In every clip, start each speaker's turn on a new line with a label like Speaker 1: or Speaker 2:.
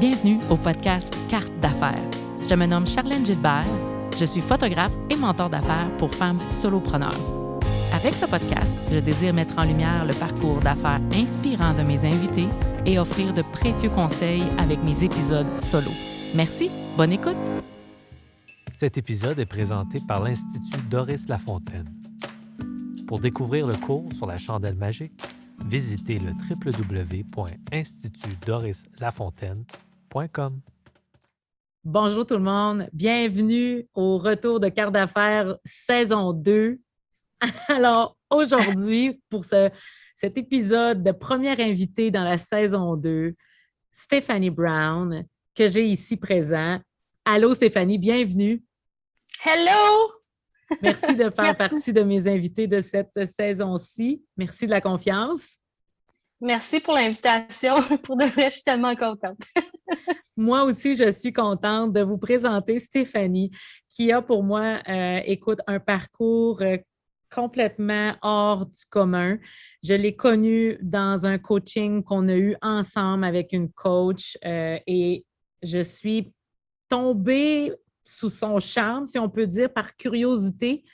Speaker 1: Bienvenue au podcast Carte d'affaires. Je me nomme Charlène Gilbert. Je suis photographe et mentor d'affaires pour femmes solopreneurs. Avec ce podcast, je désire mettre en lumière le parcours d'affaires inspirant de mes invités et offrir de précieux conseils avec mes épisodes solo. Merci, bonne écoute!
Speaker 2: Cet épisode est présenté par l'Institut Doris Lafontaine. Pour découvrir le cours sur la chandelle magique, visitez le www.institutdorislafontaine.com.
Speaker 1: Bonjour tout le monde, bienvenue au retour de Carte d'affaires saison 2. Alors aujourd'hui, pour cet épisode de première invitée dans la saison 2, Stéphanie Brown, que j'ai ici présent. Allô Stéphanie, bienvenue.
Speaker 3: Hello!
Speaker 1: Merci de faire partie de mes invités de cette saison-ci. Merci de la confiance.
Speaker 3: Merci pour l'invitation. Pour de vrai, je suis tellement contente.
Speaker 1: Moi aussi, je suis contente de vous présenter Stéphanie, qui a pour moi, un parcours complètement hors du commun. Je l'ai connue dans un coaching qu'on a eu ensemble avec une coach et je suis tombée sous son charme, si on peut dire, par curiosité.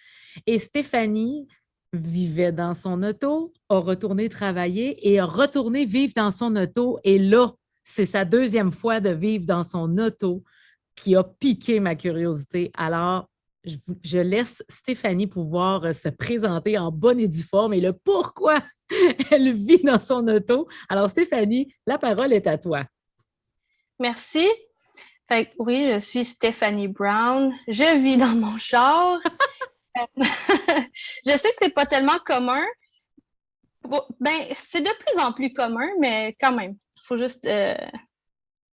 Speaker 1: Et Stéphanie vivait dans son auto, a retourné travailler et a retourné vivre dans son auto. Et là, c'est sa deuxième fois de vivre dans son auto qui a piqué ma curiosité. Alors, je laisse Stéphanie pouvoir se présenter en bonne et due forme et le pourquoi elle vit dans son auto. Alors, Stéphanie, la parole est à toi.
Speaker 3: Merci. Fait que, oui, je suis Stéphanie Brown. Je vis dans mon char. Je sais que c'est pas tellement commun. Ben, c'est de plus en plus commun, mais quand même, il faut juste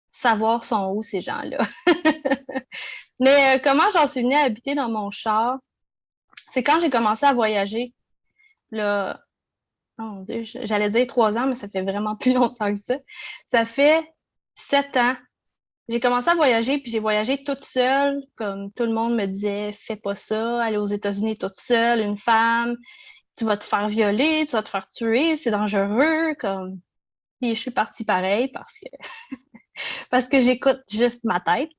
Speaker 3: savoir sont où ces gens-là. Mais comment j'en suis venue à habiter dans mon char? C'est quand j'ai commencé à voyager. Là, oh mon Dieu, j'allais dire 3 ans, mais ça fait vraiment plus longtemps que ça. Ça fait 7 ans. J'ai commencé à voyager, puis j'ai voyagé toute seule, comme tout le monde me disait, fais pas ça, aller aux États-Unis toute seule, une femme, tu vas te faire violer, tu vas te faire tuer, c'est dangereux, comme. Et je suis partie pareil parce que j'écoute juste ma tête.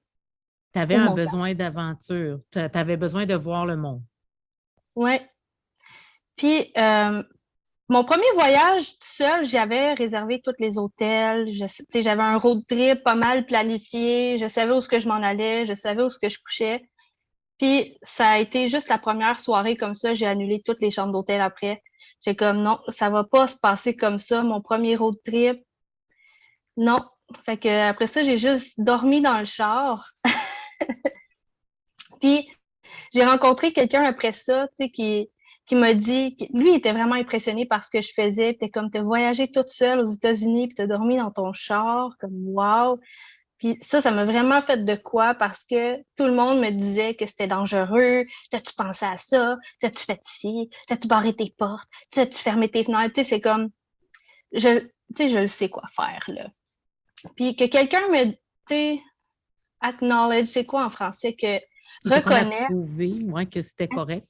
Speaker 1: Tu avais un besoin d'aventure, tu avais besoin de voir le monde.
Speaker 3: Oui. Puis, mon premier voyage tout seul, j'avais réservé tous les hôtels. J'avais un road trip pas mal planifié. Je savais où est-ce que je m'en allais. Je savais où est-ce que je couchais. Puis, ça a été juste la première soirée comme ça. J'ai annulé toutes les chambres d'hôtel après. J'ai comme, non, ça va pas se passer comme ça. Mon premier road trip. Non. Fait que après ça, j'ai juste dormi dans le char. Puis, j'ai rencontré quelqu'un après ça, tu sais, qui m'a dit, lui, il était vraiment impressionné par ce que je faisais. Puis, t'es comme, t'as voyagé toute seule aux États-Unis, puis t'as dormi dans ton char, comme, wow. Puis ça m'a vraiment fait de quoi parce que tout le monde me disait que c'était dangereux. T'as-tu pensé à ça? T'as-tu fait ci? T'as-tu barré tes portes? T'as-tu fermé tes fenêtres? Tu sais, c'est comme, je le sais quoi faire, là. Puis que quelqu'un me, tu sais, acknowledge, c'est quoi en français? Que reconnaît.
Speaker 1: Prouver, que c'était correct.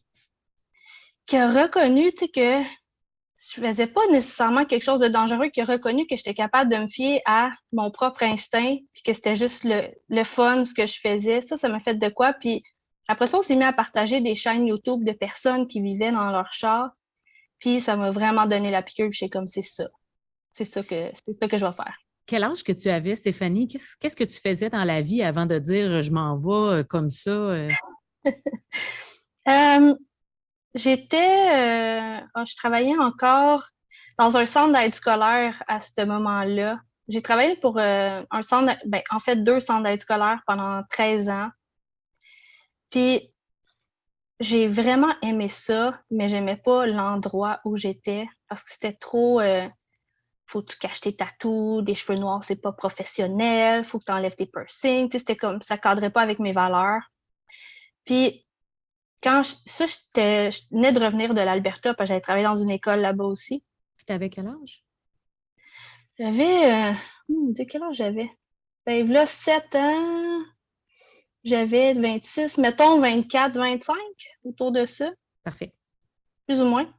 Speaker 3: Qui a reconnu, tu sais, que je faisais pas nécessairement quelque chose de dangereux, qui a reconnu que j'étais capable de me fier à mon propre instinct, puis que c'était juste le fun, ce que je faisais. Ça m'a fait de quoi. Puis après ça, on s'est mis à partager des chaînes YouTube de personnes qui vivaient dans leur char. Puis ça m'a vraiment donné la piqûre, puis j'étais comme, c'est ça que je vais faire.
Speaker 1: Quel âge que tu avais, Stéphanie? Qu'est-ce que tu faisais dans la vie avant de dire « je m'en vais comme ça »
Speaker 3: Je travaillais encore dans un centre d'aide scolaire à ce moment-là. J'ai travaillé pour un centre, en fait 2 centres d'aide scolaire pendant 13 ans. Puis j'ai vraiment aimé ça, mais j'aimais pas l'endroit où j'étais parce que c'était trop faut que tu caches tes tatous, des cheveux noirs, c'est pas professionnel, faut que tu enlèves tes piercings. Tu sais, c'était comme ça cadrait pas avec mes valeurs. Puis quand je venais de revenir de l'Alberta, parce que j'avais travaillé dans une école là-bas aussi.
Speaker 1: C'était avec quel âge?
Speaker 3: J'avais... quel âge j'avais? Ben, là, 7 ans, j'avais 26, mettons 24, 25, autour de ça.
Speaker 1: Parfait.
Speaker 3: Plus ou moins.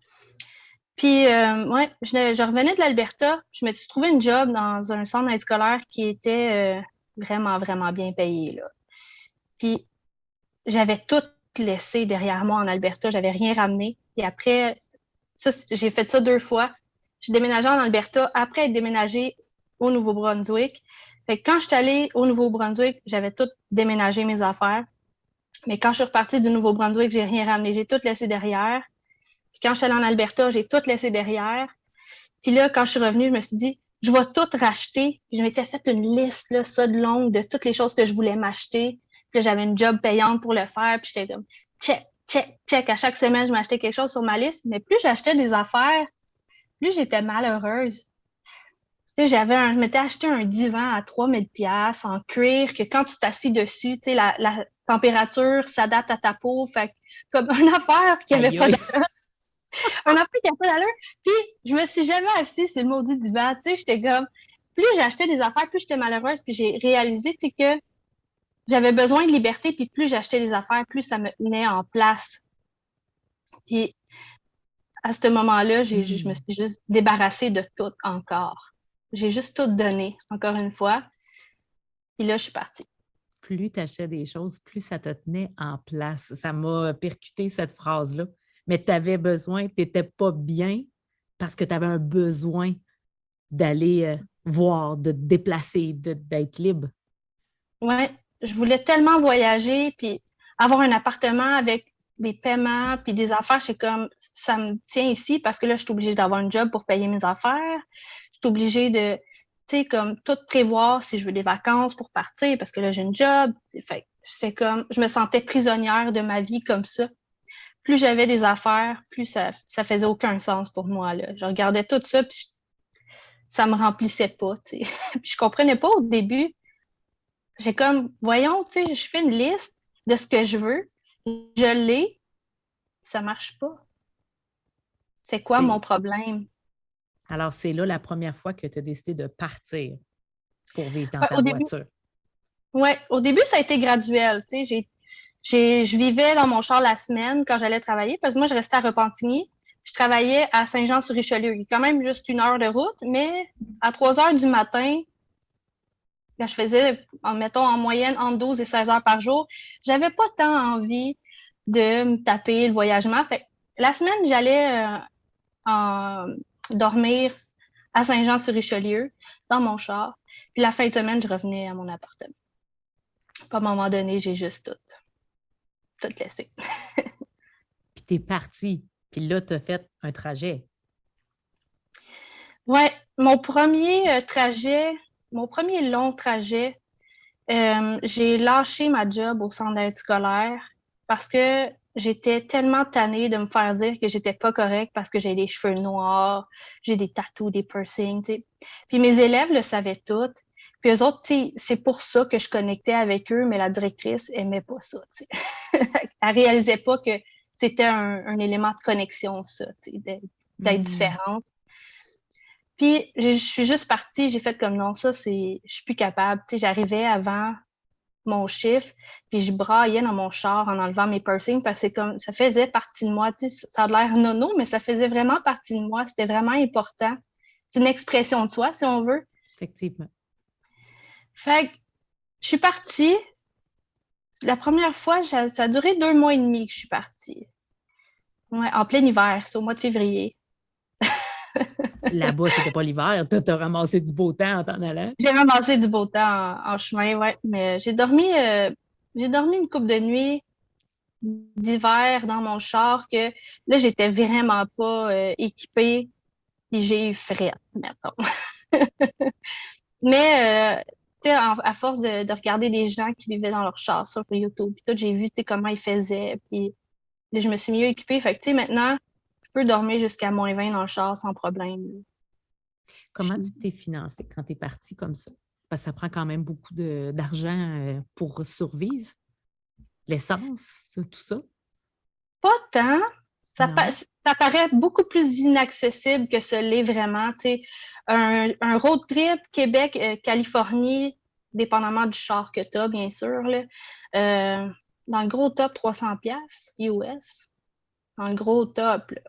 Speaker 3: Puis, je revenais de l'Alberta. Je me suis trouvé une job dans un centre scolaire qui était vraiment, vraiment bien payé, là. Puis, j'avais tout laissé derrière moi en Alberta. J'avais rien ramené. Puis après, ça, j'ai fait ça 2 fois. J'ai déménagé en Alberta après être déménagé au Nouveau-Brunswick. Fait que quand je suis allée au Nouveau-Brunswick, j'avais tout déménagé mes affaires. Mais quand je suis repartie du Nouveau-Brunswick, j'ai rien ramené. J'ai tout laissé derrière. Puis quand je suis allée en Alberta, j'ai tout laissé derrière. Puis là, quand je suis revenue, je me suis dit, je vais tout racheter. Puis je m'étais fait une liste, là, ça de longue, de toutes les choses que je voulais m'acheter. Puis là, j'avais une job payante pour le faire. Puis j'étais comme, check, check, check. À chaque semaine, je m'achetais quelque chose sur ma liste. Mais plus j'achetais des affaires, plus j'étais malheureuse. Tu sais, je m'étais acheté un divan à 3000$ en cuir que quand tu t'assis dessus, tu sais, la température s'adapte à ta peau. Fait que, comme une affaire qui avait pas d'allure. Un affaire qui avait pas d'allure. Puis, je me suis jamais assise sur le maudit divan. Tu sais, j'étais comme, plus j'achetais des affaires, plus j'étais malheureuse. Puis j'ai réalisé, tu sais, que j'avais besoin de liberté. Puis plus j'achetais des affaires, plus ça me tenait en place. Puis, à ce moment-là, je me suis juste débarrassée de tout encore. J'ai juste tout donné, encore une fois. Puis là, je suis partie.
Speaker 1: Plus tu achetais des choses, plus ça te tenait en place. Ça m'a percuté cette phrase-là. Mais tu avais besoin, tu n'étais pas bien parce que tu avais un besoin d'aller voir, de te déplacer, d'être libre.
Speaker 3: Ouais, je voulais tellement voyager, puis avoir un appartement avec des paiements, puis des affaires. C'est comme, ça me tient ici parce que là, je suis obligée d'avoir un job pour payer mes affaires. Je suis obligée de, tu sais, comme tout prévoir si je veux des vacances pour partir parce que là, j'ai un job. Fait c'est comme, je me sentais prisonnière de ma vie comme ça. Plus j'avais des affaires, plus ça faisait aucun sens pour moi, là. Je regardais tout ça, puis ça me remplissait pas, tu sais. Puis je comprenais pas au début. J'ai comme, voyons, tu sais, je fais une liste de ce que je veux. Je l'ai, ça marche pas. C'est quoi mon problème?
Speaker 1: Alors, c'est là la première fois que tu as décidé de partir pour vivre dans ta voiture.
Speaker 3: Oui, au début, ça a été graduel. Tu sais, je vivais dans mon char la semaine quand j'allais travailler parce que moi, je restais à Repentigny. Je travaillais à Saint-Jean-sur-Richelieu. Il y a quand même juste 1 heure de route, mais à 3 heures du matin, quand je faisais, mettons, en moyenne entre 12 et 16 heures par jour, j'avais pas tant envie de me taper le voyagement. Fait que la semaine, j'allais dormir à Saint-Jean-sur-Richelieu, dans mon char. Puis la fin de semaine, je revenais à mon appartement. Puis à un moment donné, j'ai juste tout laissé.
Speaker 1: Puis t'es partie. Puis là, t'as fait un trajet.
Speaker 3: Ouais, mon premier long trajet, j'ai lâché ma job au centre d'aide scolaire parce que j'étais tellement tannée de me faire dire que j'étais pas correcte parce que j'ai des cheveux noirs, j'ai des tatous, des piercings, tu sais. Puis mes élèves le savaient toutes. Puis eux autres, tu sais, c'est pour ça que je connectais avec eux, mais la directrice aimait pas ça, tu sais. Elle réalisait pas que c'était un élément de connexion, ça, tu sais, d'être différente. Puis, je suis juste partie, j'ai fait comme non, je suis plus capable. Tu sais, j'arrivais avant mon chiffre, puis je braillais dans mon char en enlevant mes piercings parce que ça faisait partie de moi. Tu sais, ça a l'air nono, mais ça faisait vraiment partie de moi. C'était vraiment important. C'est une expression de soi, si on veut.
Speaker 1: Effectivement.
Speaker 3: Fait que, je suis partie. La première fois, ça a duré 2 mois et demi que je suis partie. Ouais, en plein hiver, c'est au mois de février.
Speaker 1: Là-bas, c'était pas l'hiver. T'as ramassé du beau temps en t'en allant.
Speaker 3: J'ai ramassé du beau temps en chemin, ouais. Mais j'ai dormi une couple de nuits d'hiver dans mon char que là, j'étais vraiment pas équipée et j'ai eu fret, mettons. Mais, tu sais, à force de regarder des gens qui vivaient dans leur char sur YouTube, puis tout, j'ai vu, tu sais, comment ils faisaient, puis là, je me suis mieux équipée. Fait que, tu sais, maintenant, je peux dormir jusqu'à -20 dans le char sans problème.
Speaker 1: Comment tu t'es financée quand tu es partie comme ça? Parce que ça prend quand même beaucoup d'argent pour survivre. L'essence, tout ça?
Speaker 3: Pas tant. Ça paraît beaucoup plus inaccessible que ce l'est vraiment. Tu sais, un road trip Québec-Californie, dépendamment du char que tu as, bien sûr, là, dans le gros top, 300$ US. Dans le gros top. Là.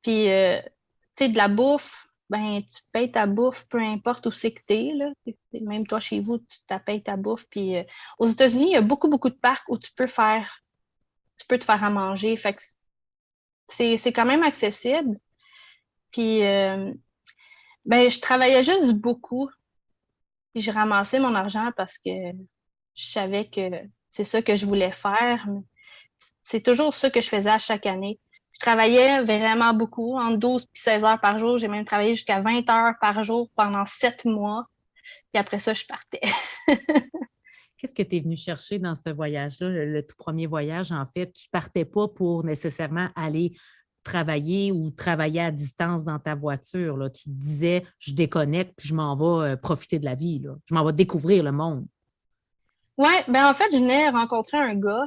Speaker 3: Puis, tu sais, de la bouffe, ben, tu payes ta bouffe, peu importe où c'est que t'es, là. Même toi, chez vous, tu payes ta bouffe. Puis aux États-Unis, il y a beaucoup, beaucoup de parcs où tu peux te faire à manger. Fait que c'est quand même accessible. Puis, ben, je travaillais juste beaucoup. Puis, je ramassais mon argent parce que je savais que c'est ça que je voulais faire. Mais c'est toujours ça que je faisais à chaque année. Je travaillais vraiment beaucoup, entre 12 et 16 heures par jour. J'ai même travaillé jusqu'à 20 heures par jour pendant 7 mois. Puis après ça, je partais.
Speaker 1: Qu'est-ce que tu es venu chercher dans ce voyage-là, le tout premier voyage, en fait? Tu partais pas pour nécessairement aller travailler ou travailler à distance dans ta voiture, là. Tu te disais, je déconnecte puis je m'en vais profiter de la vie, là. Je m'en vais découvrir le monde.
Speaker 3: Ouais, ben en fait, je venais rencontrer un gars.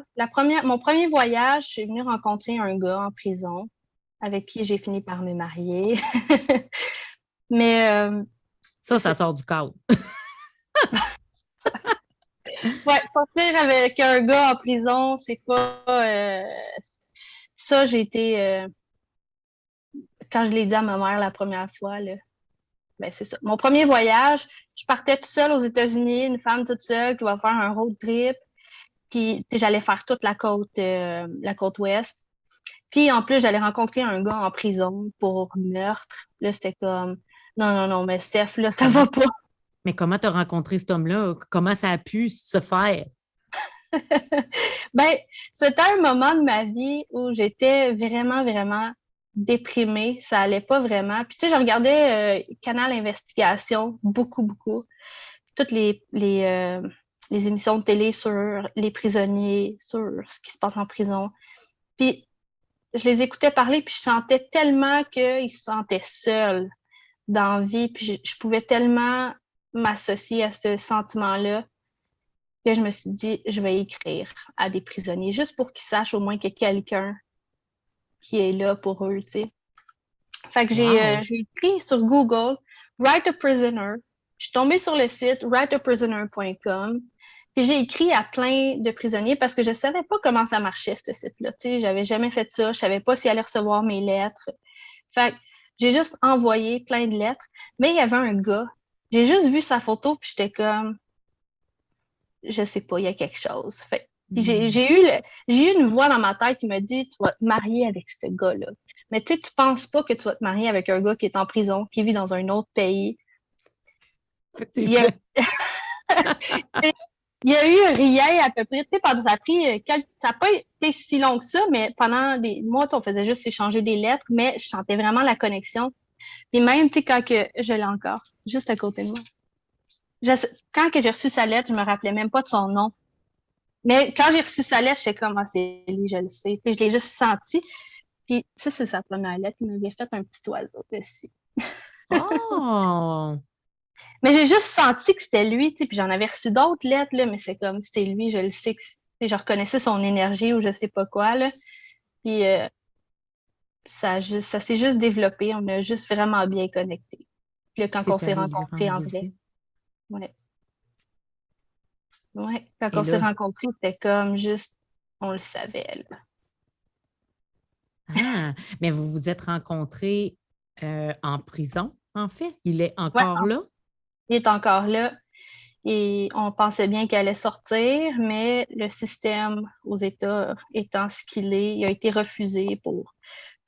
Speaker 3: Mon premier voyage, je suis venue rencontrer un gars en prison avec qui j'ai fini par me marier. Mais
Speaker 1: Ça sort du cadre.
Speaker 3: ouais, sortir avec un gars en prison, c'est pas ça, j'ai été quand je l'ai dit à ma mère la première fois, là, ben c'est ça. Mon premier voyage, je partais toute seule aux États-Unis, une femme toute seule qui va faire un road trip. Puis j'allais faire toute la côte ouest. Puis en plus, j'allais rencontrer un gars en prison pour meurtre. Là, c'était comme non, non, non, mais Steph, là, ça va pas.
Speaker 1: Mais comment tu as rencontré cet homme-là? Comment ça a pu se faire?
Speaker 3: Ben, c'était un moment de ma vie où j'étais vraiment, vraiment déprimée. Ça allait pas vraiment. Puis tu sais, je regardais Canal Investigation beaucoup, beaucoup. Toutes les émissions de télé sur les prisonniers, sur ce qui se passe en prison. Puis je les écoutais parler, puis je sentais tellement qu'ils se sentaient seuls dans la vie, puis je pouvais tellement m'associer à ce sentiment-là que je me suis dit, je vais écrire à des prisonniers, juste pour qu'ils sachent au moins qu'il y a quelqu'un qui est là pour eux, tu sais. Fait que
Speaker 1: Wow!
Speaker 3: j'ai écrit sur Google, Write a Prisoner. Je suis tombée sur le site writeaprisoner.com. Puis j'ai écrit à plein de prisonniers parce que je savais pas comment ça marchait, ce site-là. Tu sais, j'avais jamais fait ça. Je savais pas s'ils allaient recevoir mes lettres. Fait que j'ai juste envoyé plein de lettres. Mais il y avait un gars. J'ai juste vu sa photo puis j'étais comme, je sais pas, il y a quelque chose. Fait que j'ai eu une voix dans ma tête qui me dit, tu vas te marier avec ce gars-là. Mais tu sais, tu penses pas que tu vas te marier avec un gars qui est en prison, qui vit dans un autre pays. Il y a,
Speaker 1: Effectivement.
Speaker 3: il y a eu rien à peu près. Tu sais, ça n'a pas été si long que ça, mais pendant des mois, on faisait juste échanger des lettres, mais je sentais vraiment la connexion. Puis même, tu sais, quand que je l'ai encore, juste à côté de moi. Quand que j'ai reçu sa lettre, je me rappelais même pas de son nom. Mais quand j'ai reçu sa lettre, j'étais comme, ah, c'est lui, je le sais. Puis je l'ai juste senti. Puis ça, c'est sa première lettre. Il m'avait fait un petit oiseau dessus.
Speaker 1: Oh!
Speaker 3: Mais j'ai juste senti que c'était lui, tu sais, puis j'en avais reçu d'autres lettres, là, mais c'est comme, c'est lui, je le sais que, tu sais, je reconnaissais son énergie ou je sais pas quoi, là. Puis ça s'est juste développé, on a juste vraiment bien connecté. Puis là, quand on
Speaker 1: C'est
Speaker 3: s'est
Speaker 1: allé lui
Speaker 3: rencontrés
Speaker 1: rendre
Speaker 3: en vrai,
Speaker 1: visite.
Speaker 3: ouais. Ouais, quand
Speaker 1: Et
Speaker 3: on s'est
Speaker 1: là,
Speaker 3: rencontrés, c'était comme juste, on le savait, là.
Speaker 1: ah, mais vous vous êtes rencontrés en prison, en fait. Il est
Speaker 3: Ouais,
Speaker 1: encore là?
Speaker 3: il est encore là. Et on pensait bien qu'il allait sortir, mais le système aux États étant ce qu'il est, il a été refusé pour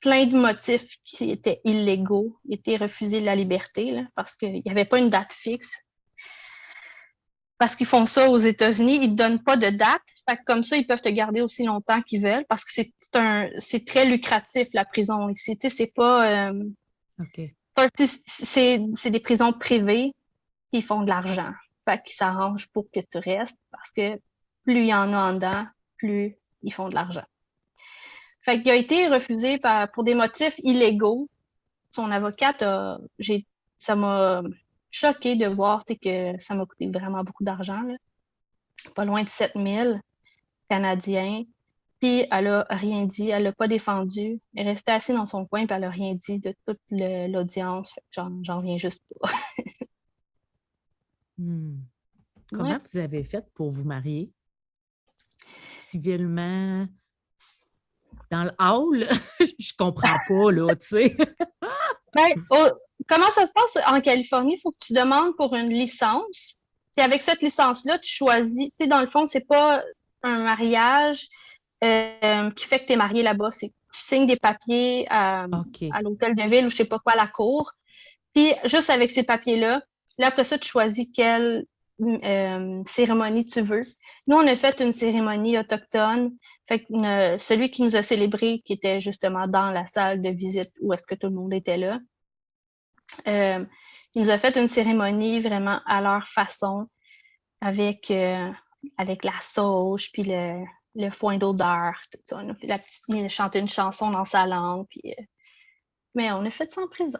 Speaker 3: plein de motifs qui étaient illégaux. Il a été refusé la liberté là, parce qu'il n'y avait pas une date fixe. Parce qu'ils font ça aux États-Unis, ils ne te donnent pas de date. Fait que comme ça, ils peuvent te garder aussi longtemps qu'ils veulent parce que c'est très lucratif, la prison ici. Tu sais, c'est pas...
Speaker 1: OK.
Speaker 3: c'est des prisons privées qui font de l'argent. Fait qu'ils s'arrangent pour que tu restes parce que plus il y en a en dedans, plus ils font de l'argent. Fait qu'il a été refusé pour des motifs illégaux. Son avocate ça m'a choqué de voir que ça m'a coûté vraiment beaucoup d'argent, là. Pas loin de 7 000 Canadiens. Puis elle a rien dit, elle l'a pas défendu. Elle est restée assise dans son coin puis elle a rien dit de toute l'audience. J'en reviens juste pas.
Speaker 1: Hmm.
Speaker 3: Ouais.
Speaker 1: Comment vous avez fait pour vous marier? Civilement, dans le hall? Je comprends pas, là, tu sais.
Speaker 3: Ben, comment ça se passe en Californie? Il faut que tu demandes pour une licence. Puis avec cette licence-là, tu choisis. Tu sais, dans le fond, c'est pas un mariage qui fait que tu es marié là-bas. C'est que tu signes des papiers
Speaker 1: OK.
Speaker 3: à l'hôtel de ville ou je sais pas quoi, à la cour. Puis juste avec ces papiers-là, là, après ça, tu choisis quelle cérémonie tu veux. Nous, on a fait une cérémonie autochtone. Fait que celui qui nous a célébré, qui était justement dans la salle de visite où est-ce que tout le monde était là, il nous a fait une cérémonie vraiment à leur façon, avec la sauge, puis le foin d'odeur, tout ça. On a fait il a chanté une chanson dans sa langue, puis, mais on a fait ça en prison.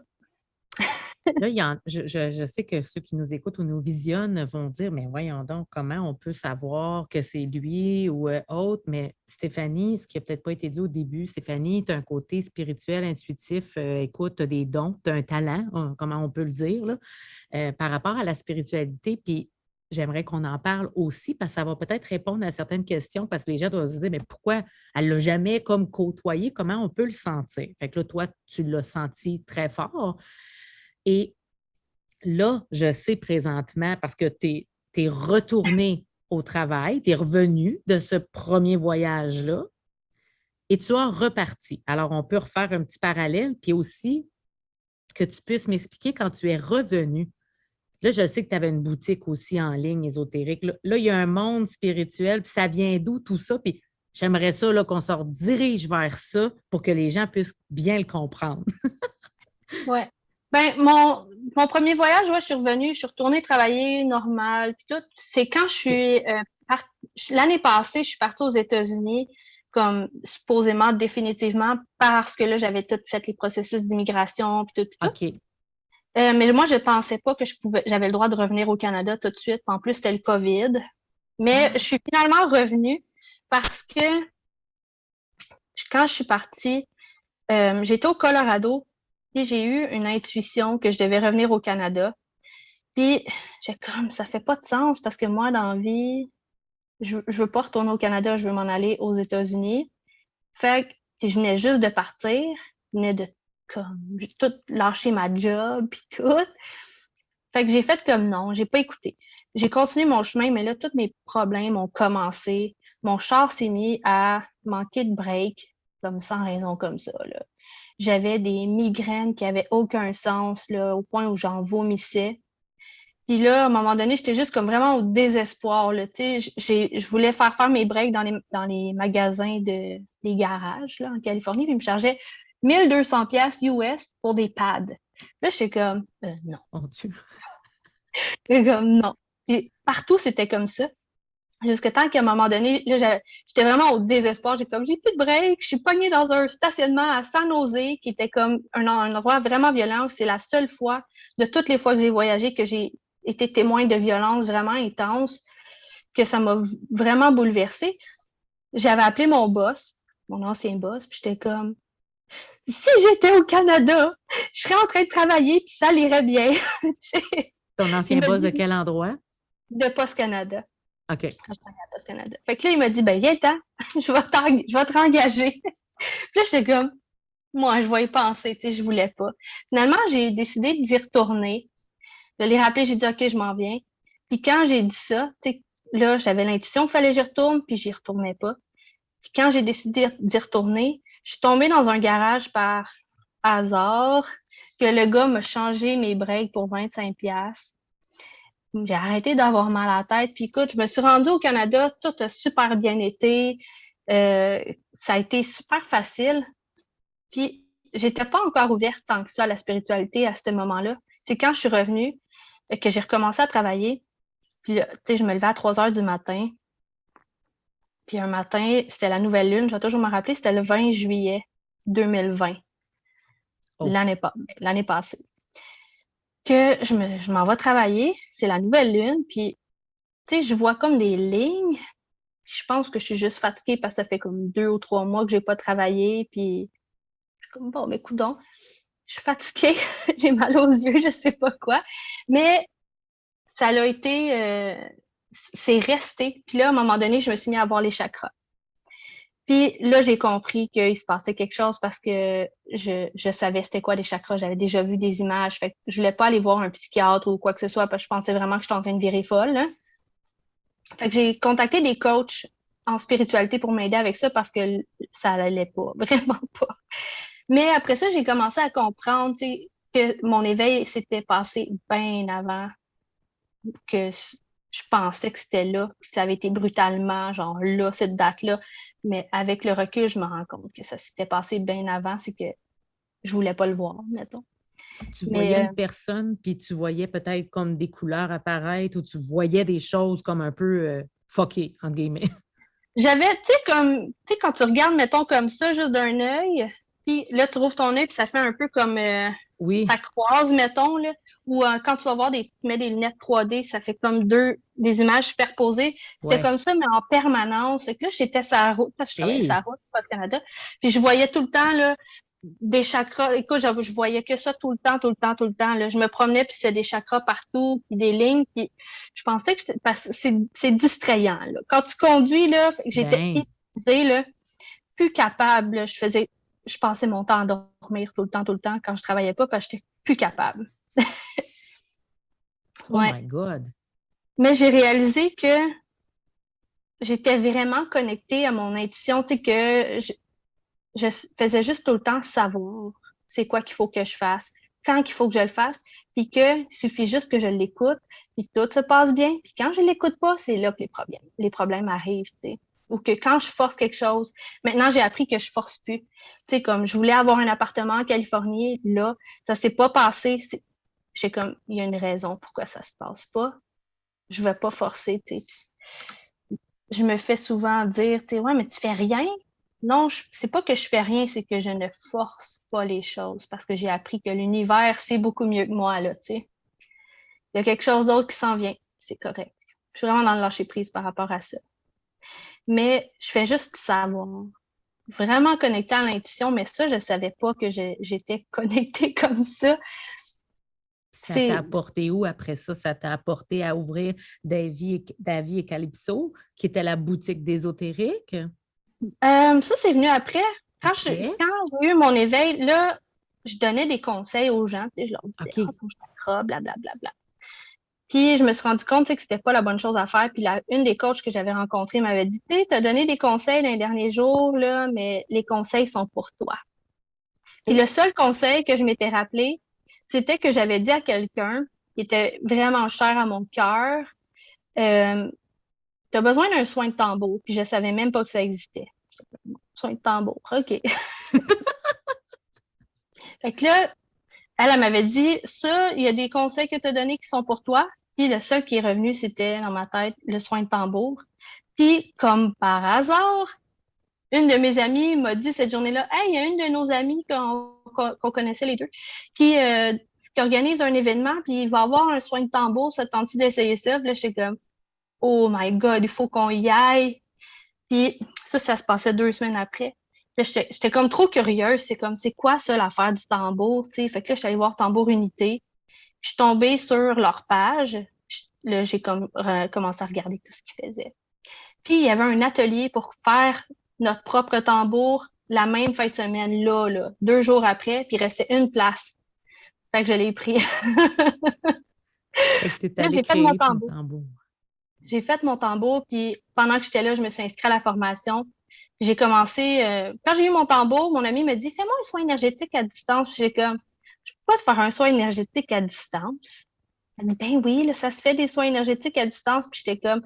Speaker 1: Là, je sais que ceux qui nous écoutent ou nous visionnent vont dire, mais voyons donc, comment on peut savoir que c'est lui ou autre? Mais Stéphanie, ce qui n'a peut-être pas été dit au début, Stéphanie, tu as un côté spirituel, intuitif, écoute, tu as des dons, tu as un talent, comment on peut le dire, là, par rapport à la spiritualité. Puis j'aimerais qu'on en parle aussi parce que ça va peut-être répondre à certaines questions parce que les gens doivent se dire, mais pourquoi elle ne l'a jamais comme côtoyé? Comment on peut le sentir? Fait que là, toi, tu l'as senti très fort. Et là, je sais présentement, parce que tu es retourné au travail, tu es revenu de ce premier voyage-là et tu as reparti. Alors, on peut refaire un petit parallèle, puis aussi que tu puisses m'expliquer quand tu es revenu. Là, je sais que tu avais une boutique aussi en ligne ésotérique. Là, il y a un monde spirituel, puis ça vient d'où tout ça? Puis j'aimerais ça là, qu'on se redirige vers ça pour que les gens puissent bien le comprendre.
Speaker 3: Ouais. Ben, mon premier voyage, ouais, je suis revenue, je suis retournée travailler normal, puis tout. C'est quand je suis l'année passée, je suis partie aux États-Unis, comme supposément définitivement, parce que là, j'avais tout fait les processus d'immigration, puis tout, puis tout.
Speaker 1: OK.
Speaker 3: Mais moi, je pensais pas que j'avais le droit de revenir au Canada tout de suite. En plus, c'était le COVID. Mais je suis finalement revenue parce que quand je suis partie, j'étais au Colorado. Puis j'ai eu une intuition que je devais revenir au Canada. Puis j'ai comme, ça fait pas de sens parce que moi, dans la vie, je veux pas retourner au Canada, je veux m'en aller aux États-Unis. Fait que je venais juste de partir, je venais de comme tout lâcher ma job puis tout. Fait que j'ai fait comme non, j'ai pas écouté. J'ai continué mon chemin, mais là, tous mes problèmes ont commencé. Mon char s'est mis à manquer de break, comme sans raison comme ça, là. J'avais des migraines qui avaient aucun sens, là, au point où j'en vomissais. Puis là, à un moment donné, j'étais juste comme vraiment au désespoir, là, tu sais. Je voulais faire mes breaks dans les magasins des garages, là, en Californie, puis ils me chargeaient 1200 pièces US pour des pads. Là, j'étais comme, non.
Speaker 1: Mon Dieu.
Speaker 3: J'étais comme, non. Puis partout, c'était comme ça. Jusqu'à temps qu'à un moment donné, là, j'étais vraiment au désespoir. J'ai plus de break. Je suis pognée dans un stationnement à San Jose, qui était comme un endroit vraiment violent. C'est la seule fois, de toutes les fois que j'ai voyagé, que j'ai été témoin de violence vraiment intense, que ça m'a vraiment bouleversée. J'avais appelé mon boss, mon ancien boss, puis j'étais comme, si j'étais au Canada, je serais en train de travailler, puis ça irait bien.
Speaker 1: Ton ancien boss de quel endroit?
Speaker 3: De Post Canada.
Speaker 1: OK.
Speaker 3: Quand je travaillais à Post Canada. Fait que là, il m'a dit, ben, viens-t'en, je vais te rengager. Puis là, j'étais comme, moi, je vais y penser, tu sais, je voulais pas. Finalement, j'ai décidé d'y retourner. Je l'ai rappelé, j'ai dit, OK, je m'en viens. Puis quand j'ai dit ça, tu sais, là, j'avais l'intuition qu'il fallait que j'y retourne, puis j'y retournais pas. Puis quand j'ai décidé d'y retourner, je suis tombée dans un garage par hasard, que le gars m'a changé mes breaks pour 25$. J'ai arrêté d'avoir mal à la tête. Puis écoute, je me suis rendue au Canada, tout a super bien été. Ça a été super facile. Puis j'étais pas encore ouverte tant que ça à la spiritualité à ce moment-là. C'est quand je suis revenue que j'ai recommencé à travailler. Puis tu sais, je me levais à 3 heures du matin. Puis un matin, c'était la nouvelle lune. Je vais toujours me rappeler, c'était le 20 juillet 2020.
Speaker 1: Oh.
Speaker 3: L'année passée. Que je m'en vais travailler, c'est la nouvelle lune, puis tu sais, je vois comme des lignes. Je pense que je suis juste fatiguée parce que ça fait comme 2 ou 3 mois que j'ai pas travaillé, puis je suis comme bon, mais coudonc, je suis fatiguée, j'ai mal aux yeux, je sais pas quoi, mais ça l'a été, c'est resté. Puis là, à un moment donné, je me suis mis à voir les chakras. Puis là, j'ai compris qu'il se passait quelque chose parce que je savais c'était quoi les chakras. J'avais déjà vu des images. Fait que je voulais pas aller voir un psychiatre ou quoi que ce soit parce que je pensais vraiment que j'étais en train de virer folle, là. Fait que j'ai contacté des coachs en spiritualité pour m'aider avec ça parce que ça allait pas, vraiment pas. Mais après ça, j'ai commencé à comprendre, tu sais, que mon éveil s'était passé bien avant que je pensais que c'était là, puis que ça avait été brutalement, genre là, cette date-là. Mais avec le recul, je me rends compte que ça s'était passé bien avant, c'est que je voulais pas le voir, mettons.
Speaker 1: Tu voyais
Speaker 3: Mais
Speaker 1: une personne, puis tu voyais peut-être comme des couleurs apparaître ou tu voyais des choses comme un peu fuckées, entre guillemets.
Speaker 3: j'avais, tu sais, quand tu regardes, mettons, comme ça, juste d'un œil, puis là, tu rouvres ton œil, puis ça fait un peu comme,
Speaker 1: Oui,
Speaker 3: ça croise, mettons, là, ou quand tu vas voir tu mets des lunettes 3D, ça fait comme des images superposées. C'est
Speaker 1: ouais.
Speaker 3: comme ça, mais en permanence. Fait que là, j'étais sur la route, parce que je travaillais sur la
Speaker 1: Hey,
Speaker 3: route, Post Canada, puis je voyais tout le temps, là, des chakras. Écoute, j'avoue, je voyais que ça tout le temps, tout le temps, tout le temps, là. Je me promenais, puis c'était des chakras partout, puis des lignes, puis je pensais que parce que c'est distrayant, là. Quand tu conduis, là, j'étais
Speaker 1: ben,
Speaker 3: épuisée, là, plus capable, là. Je passais mon temps à dormir tout le temps quand je travaillais pas parce que j'étais plus capable.
Speaker 1: oh
Speaker 3: Ouais.
Speaker 1: my God.
Speaker 3: Mais j'ai réalisé que j'étais vraiment connectée à mon intuition, tu sais, que je faisais juste tout le temps savoir c'est quoi qu'il faut que je fasse, quand il faut que je le fasse, puis qu'il suffit juste que je l'écoute, puis que tout se passe bien. Puis quand je l'écoute pas, c'est là que les problèmes arrivent, tu sais. Ou que quand je force quelque chose, maintenant j'ai appris que je force plus. Tu sais, comme je voulais avoir un appartement en Californie, là, ça s'est pas passé. J'ai comme, il y a une raison pourquoi ça se passe pas. Je vais pas forcer, tu sais. Puis je me fais souvent dire, tu sais, ouais, mais tu fais rien. Non, c'est pas que je fais rien, c'est que je ne force pas les choses parce que j'ai appris que l'univers, c'est beaucoup mieux que moi, là, tu sais. Il y a quelque chose d'autre qui s'en vient. C'est correct. Je suis vraiment dans le lâcher prise par rapport à ça. Mais je fais juste savoir. Vraiment connectée à l'intuition, mais ça, je savais pas que j'étais connectée comme ça.
Speaker 1: Ça t'a
Speaker 3: C'est,
Speaker 1: apporté où après ça? Ça t'a apporté à ouvrir Davy et Calypso, qui était la boutique d'ésotérique?
Speaker 3: ça, c'est venu après.
Speaker 1: Après?
Speaker 3: Quand j'ai eu mon éveil, là, je donnais des conseils aux gens, tu sais, je leur disais, ah,
Speaker 1: OK.
Speaker 3: ton chakra, blablabla. Puis je me suis rendu compte tu sais, que c'était pas la bonne chose à faire. Puis une des coachs que j'avais rencontrées m'avait dit, tu sais, t'as donné des conseils dans les derniers jours, là, mais les conseils sont pour toi. Puis le
Speaker 1: Oh,
Speaker 3: seul conseil que je m'étais rappelé, c'était que j'avais dit à quelqu'un qui était vraiment cher à mon cœur, euh, t'as besoin d'un soin de tambour. Puis je savais même pas que ça existait. Soin de tambour, OK. Fait que là, elle m'avait dit, ça, il y a des conseils que tu as donnés qui sont pour toi. Puis le seul qui est revenu, c'était dans ma tête le soin de tambour. Puis, comme par hasard, une de mes amies m'a dit cette journée-là, hey, il y a une de nos amies qu'on connaissait les deux, qui organise un événement, puis il va avoir un soin de tambour, ça te tente d'essayer ça? Puis là, j'étais comme, oh my God, il faut qu'on y aille. Puis ça se passait 2 semaines après. Là, j'étais comme trop curieuse. C'est comme, c'est quoi ça, l'affaire du tambour, tu sais? Fait que là, je suis allée voir Tambour Unité. Je suis tombée sur leur page. Là, j'ai comme commencé à regarder tout ce qu'ils faisaient. Puis, il y avait un atelier pour faire notre propre tambour la même fin de semaine, là, 2 jours après, puis il restait une place. Fait que je l'ai pris.
Speaker 1: fait que t'es
Speaker 3: Là,
Speaker 1: allé
Speaker 3: j'ai fait mon
Speaker 1: créer ton
Speaker 3: tambour.
Speaker 1: tambour.
Speaker 3: J'ai fait mon tambour, puis pendant que j'étais là, je me suis inscrite à la formation. J'ai commencé, quand j'ai eu mon tambour, mon ami me dit, fais-moi un soin énergétique à distance. J'ai comme, je peux pas se faire un soin énergétique à distance. Elle dit, ben oui, là, ça se fait des soins énergétiques à distance. Puis j'étais comme,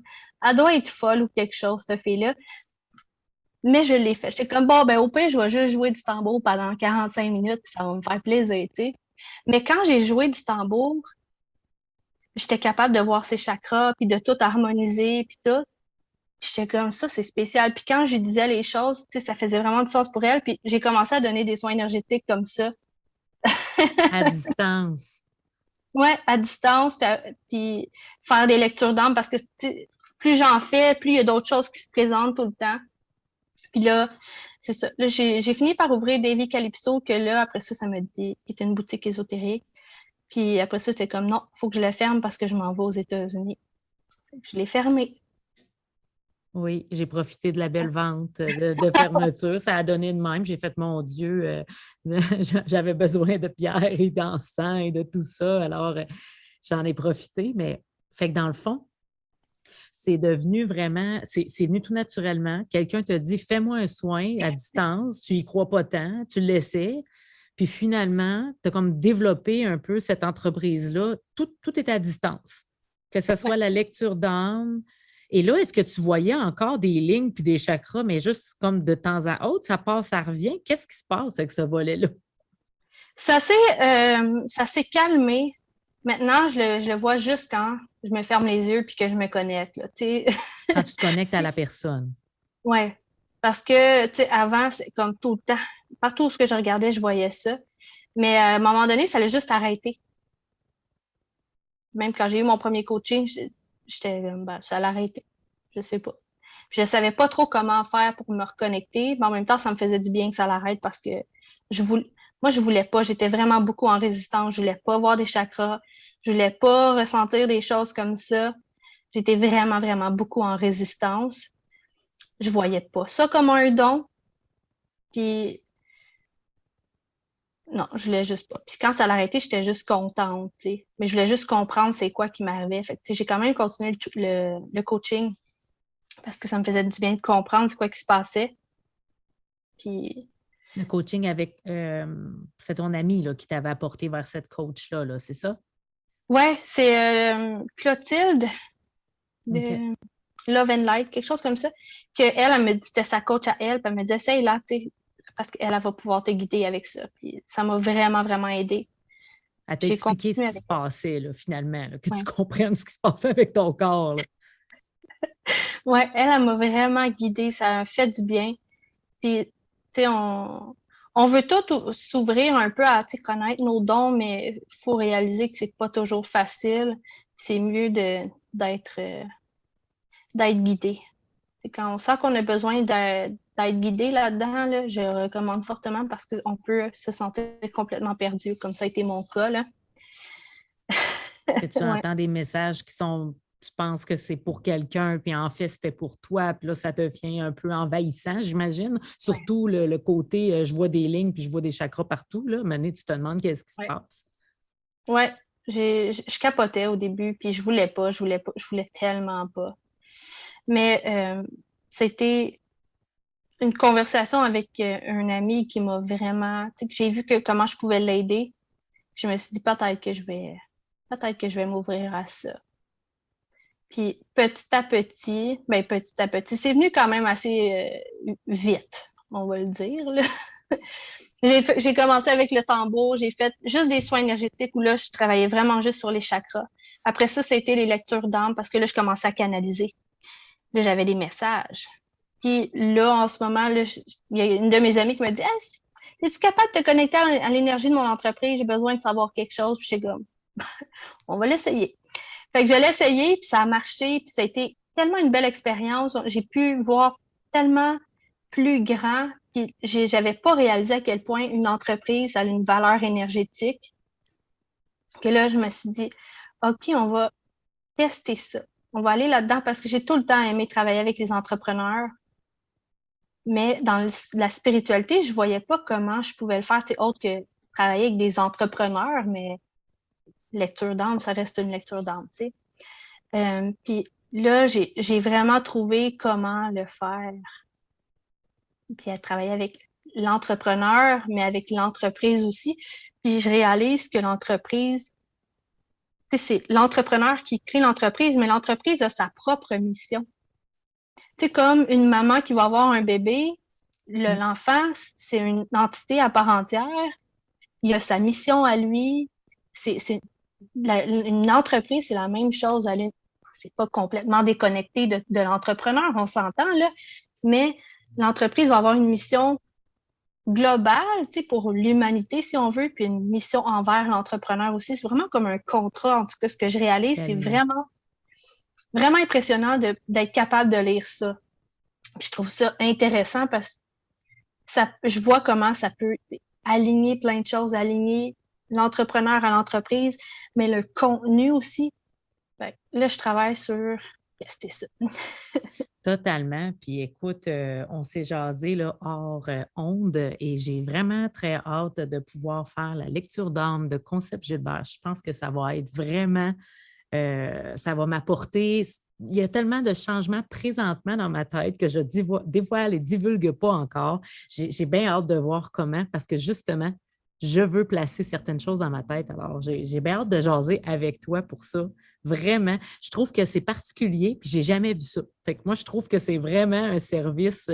Speaker 3: elle doit être folle ou quelque chose, cette fille-là. Mais je l'ai fait. J'étais comme, bon, ben au pire, je vais juste jouer du tambour pendant 45 minutes, puis ça va me faire plaisir, tu sais. Mais quand j'ai joué du tambour, j'étais capable de voir ses chakras, puis de tout harmoniser, puis tout. Puis j'étais comme ça, c'est spécial. Puis quand je disais les choses, tu sais, ça faisait vraiment du sens pour elle. Puis j'ai commencé à donner des soins énergétiques comme ça.
Speaker 1: À distance.
Speaker 3: Ouais, à distance, puis faire des lectures d'âme parce que tu sais, plus j'en fais, plus il y a d'autres choses qui se présentent tout le temps. Puis là, c'est ça. Là, j'ai fini par ouvrir Davy Calypso, que là, après ça, ça m'a dit qu'il était une boutique ésotérique. Puis après ça, c'était comme non, faut que je la ferme parce que je m'en vais aux États-Unis. Je l'ai fermé.
Speaker 1: Oui, j'ai profité de la belle vente de fermeture. Ça a donné de même. J'ai fait, mon Dieu, j'avais besoin de pierres et d'encens et de tout ça. Alors, j'en ai profité. Mais, fait que dans le fond, c'est devenu vraiment, c'est venu tout naturellement. Quelqu'un te dit, fais-moi un soin à distance. Tu y crois pas tant, tu l'essaies. Puis finalement, tu as comme développé un peu cette entreprise-là. Tout est à distance. Que ce soit
Speaker 3: Ouais.
Speaker 1: la lecture d'âme. Et là, est-ce que tu voyais encore des lignes puis des chakras, mais juste comme de temps à autre, ça passe, ça revient? Qu'est-ce qui se passe avec ce volet-là?
Speaker 3: Ça s'est calmé. Maintenant, je le vois juste quand je me ferme les yeux puis que je me connecte, là, tu sais.
Speaker 1: Quand tu te connectes à la personne.
Speaker 3: Ouais. Parce que, tu sais, avant, c'est comme tout le temps. Partout où ce que je regardais, je voyais ça. Mais à un moment donné, ça allait juste arrêter. Même quand j'ai eu mon premier coaching, j'étais, ben, ça allait arrêter. Je sais pas. Puis je savais pas trop comment faire pour me reconnecter, mais en même temps, ça me faisait du bien que ça l'arrête parce que je voulais, moi, je voulais pas. J'étais vraiment beaucoup en résistance. Je voulais pas voir des chakras. Je voulais pas ressentir des choses comme ça. J'étais vraiment, vraiment beaucoup en résistance. Je voyais pas ça comme un don. Puis non, je voulais juste pas. Puis quand ça l'a arrêté, j'étais juste contente, tu sais. Mais je voulais juste comprendre c'est quoi qui m'arrivait. Fait que, tu sais, j'ai quand même continué le coaching parce que ça me faisait du bien de comprendre c'est quoi qui se passait. Puis,
Speaker 1: Le coaching avec, c'est ton ami là, qui t'avait apporté vers cette coach-là, là, c'est ça?
Speaker 3: ouais, c'est Clotilde
Speaker 1: OK.
Speaker 3: de Love and Light, quelque chose comme ça, elle me dit, c'était sa coach à elle, puis elle me dit, essaye là, tu sais, parce qu'elle elle va pouvoir te guider avec ça. Puis ça m'a vraiment, vraiment aidé.
Speaker 1: Elle t'a
Speaker 3: J'ai
Speaker 1: expliqué ce
Speaker 3: continué
Speaker 1: qui se
Speaker 3: avec
Speaker 1: passait, là, finalement, là, que tu
Speaker 3: elle.
Speaker 1: comprennes ce qui se passe avec ton corps. Là.
Speaker 3: Ouais, elle m'a vraiment guidée, ça a fait du bien. Puis, tu sais, on veut tout s'ouvrir un peu à, tu sais, connaître nos dons, mais il faut réaliser que c'est pas toujours facile. C'est mieux d'être guidé. C'est quand on sent qu'on a besoin d'être guidé là-dedans, là, je recommande fortement parce qu'on peut se sentir complètement perdu, comme ça a été mon cas, là.
Speaker 1: Que tu
Speaker 3: Ouais,
Speaker 1: entends des messages qui sont, tu penses que c'est pour quelqu'un, puis en fait, c'était pour toi, puis là, ça devient un peu envahissant, j'imagine.
Speaker 3: ouais,
Speaker 1: Surtout le côté, je vois des lignes, puis je vois des chakras partout, là. Maintenant, tu te demandes qu'est-ce qui se
Speaker 3: ouais.
Speaker 1: passe.
Speaker 3: Ouais, je capotais au début, puis je voulais tellement pas. Mais c'était une conversation avec un ami qui m'a vraiment, tu sais, que j'ai vu que comment je pouvais l'aider. Je me suis dit peut-être que je vais m'ouvrir à ça. Puis petit à petit, c'est venu quand même assez vite, on va le dire, là. J'ai commencé avec le tambour, j'ai fait juste des soins énergétiques où là, je travaillais vraiment juste sur les chakras. Après ça, c'était les lectures d'âme parce que là, je commençais à canaliser. Là, j'avais des messages. Puis là, en ce moment, là, il y a une de mes amies qui m'a dit hey, es-tu capable de te connecter à l'énergie de mon entreprise? J'ai besoin de savoir quelque chose. Puis j'étais comme on va l'essayer. Fait que je l'ai essayé, puis ça a marché, puis ça a été tellement une belle expérience. J'ai pu voir tellement plus grand, puis j'avais pas réalisé à quel point une entreprise a une valeur énergétique, que là, je me suis dit, OK, on va tester ça. On va aller là-dedans parce que j'ai tout le temps aimé travailler avec les entrepreneurs, mais dans la spiritualité, je voyais pas comment je pouvais le faire, tu sais, autre que travailler avec des entrepreneurs, mais lecture d'âme, ça reste une lecture d'âme, tu sais. Puis là, j'ai vraiment trouvé comment le faire. Puis à travailler avec l'entrepreneur, mais avec l'entreprise aussi. Puis je réalise que l'entreprise, tu sais, c'est l'entrepreneur qui crée l'entreprise, mais l'entreprise a sa propre mission. Tu sais, comme une maman qui va avoir un bébé,
Speaker 1: Mm.
Speaker 3: l'enfant, c'est une entité à part entière. Il a sa mission à lui. Une entreprise, c'est la même chose. C'est pas complètement déconnecté de l'entrepreneur, on s'entend, là, mais l'entreprise va avoir une mission globale, tu sais, pour l'humanité, si on veut, puis une mission envers l'entrepreneur aussi. C'est vraiment comme un contrat, en tout cas, ce que je réalise, c'est
Speaker 1: Tellement.
Speaker 3: vraiment impressionnant d'être capable de lire ça. Puis je trouve ça intéressant parce que je vois comment ça peut aligner plein de choses, aligner l'entrepreneur à l'entreprise, mais le contenu aussi. Fait que là, je travaille sur tester ça.
Speaker 1: Totalement. Puis écoute, on s'est jasé là, hors onde et j'ai vraiment très hâte de pouvoir faire la lecture d'âme de Concept Gilbert. Je pense que ça va être vraiment, ça va m'apporter. Il y a tellement de changements présentement dans ma tête que je dévoile et divulgue pas encore. J'ai bien hâte de voir comment parce que justement, je veux placer certaines choses dans ma tête. Alors, j'ai bien hâte de jaser avec toi pour ça. Vraiment, je trouve que c'est particulier, puis j'ai jamais vu ça. Fait que moi, je trouve que c'est vraiment un service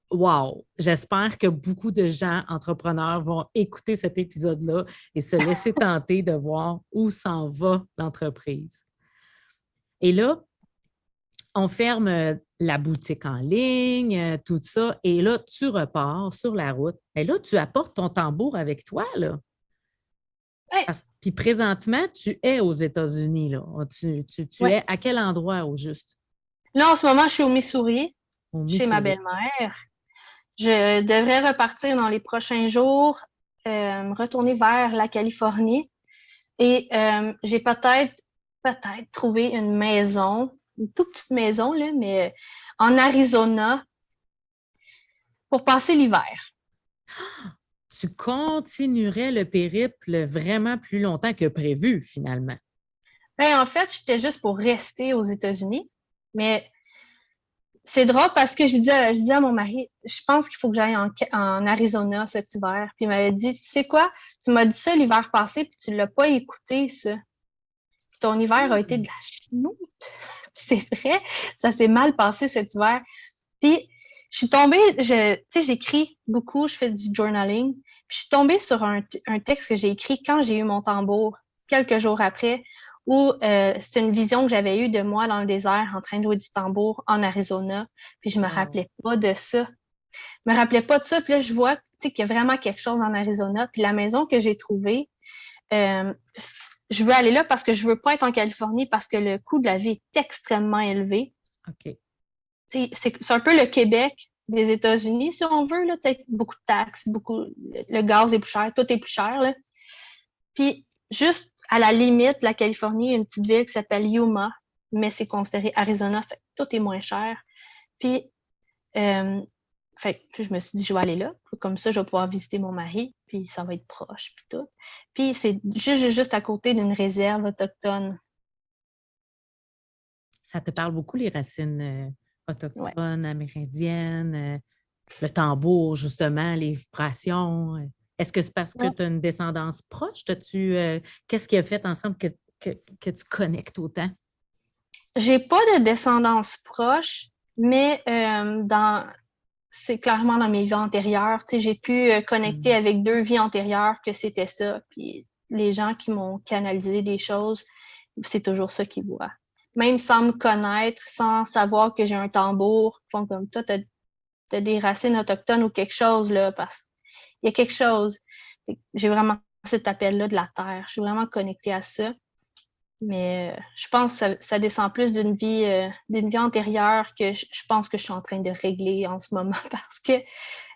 Speaker 1: wow! J'espère que beaucoup de gens entrepreneurs vont écouter cet épisode-là et se laisser tenter de voir où s'en va l'entreprise. Et là, on ferme la boutique en ligne, tout ça, et là, tu repars sur la route. Et là, tu apportes ton tambour avec toi, là.
Speaker 3: Ouais.
Speaker 1: Puis présentement, tu es aux États-Unis, là. Tu
Speaker 3: Ouais.
Speaker 1: es à quel endroit au juste?
Speaker 3: Là, en ce moment, je suis au Missouri,
Speaker 1: Au
Speaker 3: chez ma
Speaker 1: Missouri.
Speaker 3: belle-mère. Je devrais repartir dans les prochains jours, retourner vers la Californie. Et j'ai peut-être trouvé une maison, une toute petite maison, là, mais en Arizona pour passer l'hiver.
Speaker 1: Tu continuerais le périple vraiment plus longtemps que prévu, finalement.
Speaker 3: Ben, en fait, j'étais juste pour rester aux États-Unis, mais c'est drôle parce que je dis à mon mari, je pense qu'il faut que j'aille en Arizona cet hiver. Puis il m'avait dit, tu sais quoi, tu m'as dit ça l'hiver passé, puis tu l'as pas écouté, ça. Puis ton hiver a été de la chenoute. C'est vrai, ça s'est mal passé cet hiver. Puis je suis tombée, tu sais, j'écris beaucoup, je fais du journaling. Puis je suis tombée sur un texte que j'ai écrit quand j'ai eu mon tambour, quelques jours après, où c'était une vision que j'avais eue de moi dans le désert en train de jouer du tambour en Arizona. Puis je me rappelais pas de ça. Je me rappelais pas de ça. Puis là, je vois, tu sais, qu'il y a vraiment quelque chose en Arizona. Puis la maison que j'ai trouvée, je veux aller là parce que je veux pas être en Californie parce que le coût de la vie est extrêmement élevé.
Speaker 1: OK.
Speaker 3: C'est un peu le Québec des États-Unis, si on veut, là, beaucoup de taxes, le gaz est plus cher, tout est plus cher, là. Puis, juste à la limite, la Californie, il y a une petite ville qui s'appelle Yuma, mais c'est considéré Arizona, fait que tout est moins cher. Puis, fait que je me suis dit, je vais aller là, comme ça, je vais pouvoir visiter mon mari, puis ça va être proche, puis tout. Puis, c'est juste à côté d'une réserve autochtone.
Speaker 1: Ça te parle beaucoup, les racines autochtones, amérindiennes, le tambour, justement, les vibrations. Est-ce que c'est parce que tu as une descendance proche? Qu'est-ce qui a fait ensemble que tu connectes autant?
Speaker 3: J'ai pas de descendance proche, mais c'est clairement dans mes vies antérieures. Tu sais, j'ai pu connecter avec 2 vies antérieures que c'était ça. Puis les gens qui m'ont canalisé des choses, c'est toujours ça qu'ils voient. Même sans me connaître, sans savoir que j'ai un tambour, ils font comme toi, t'as des racines autochtones ou quelque chose, là, parce qu'il y a quelque chose. J'ai vraiment cet appel-là de la terre. Je suis vraiment connectée à ça. Mais je pense que ça descend plus d'une vie antérieure que je pense que je suis en train de régler en ce moment parce que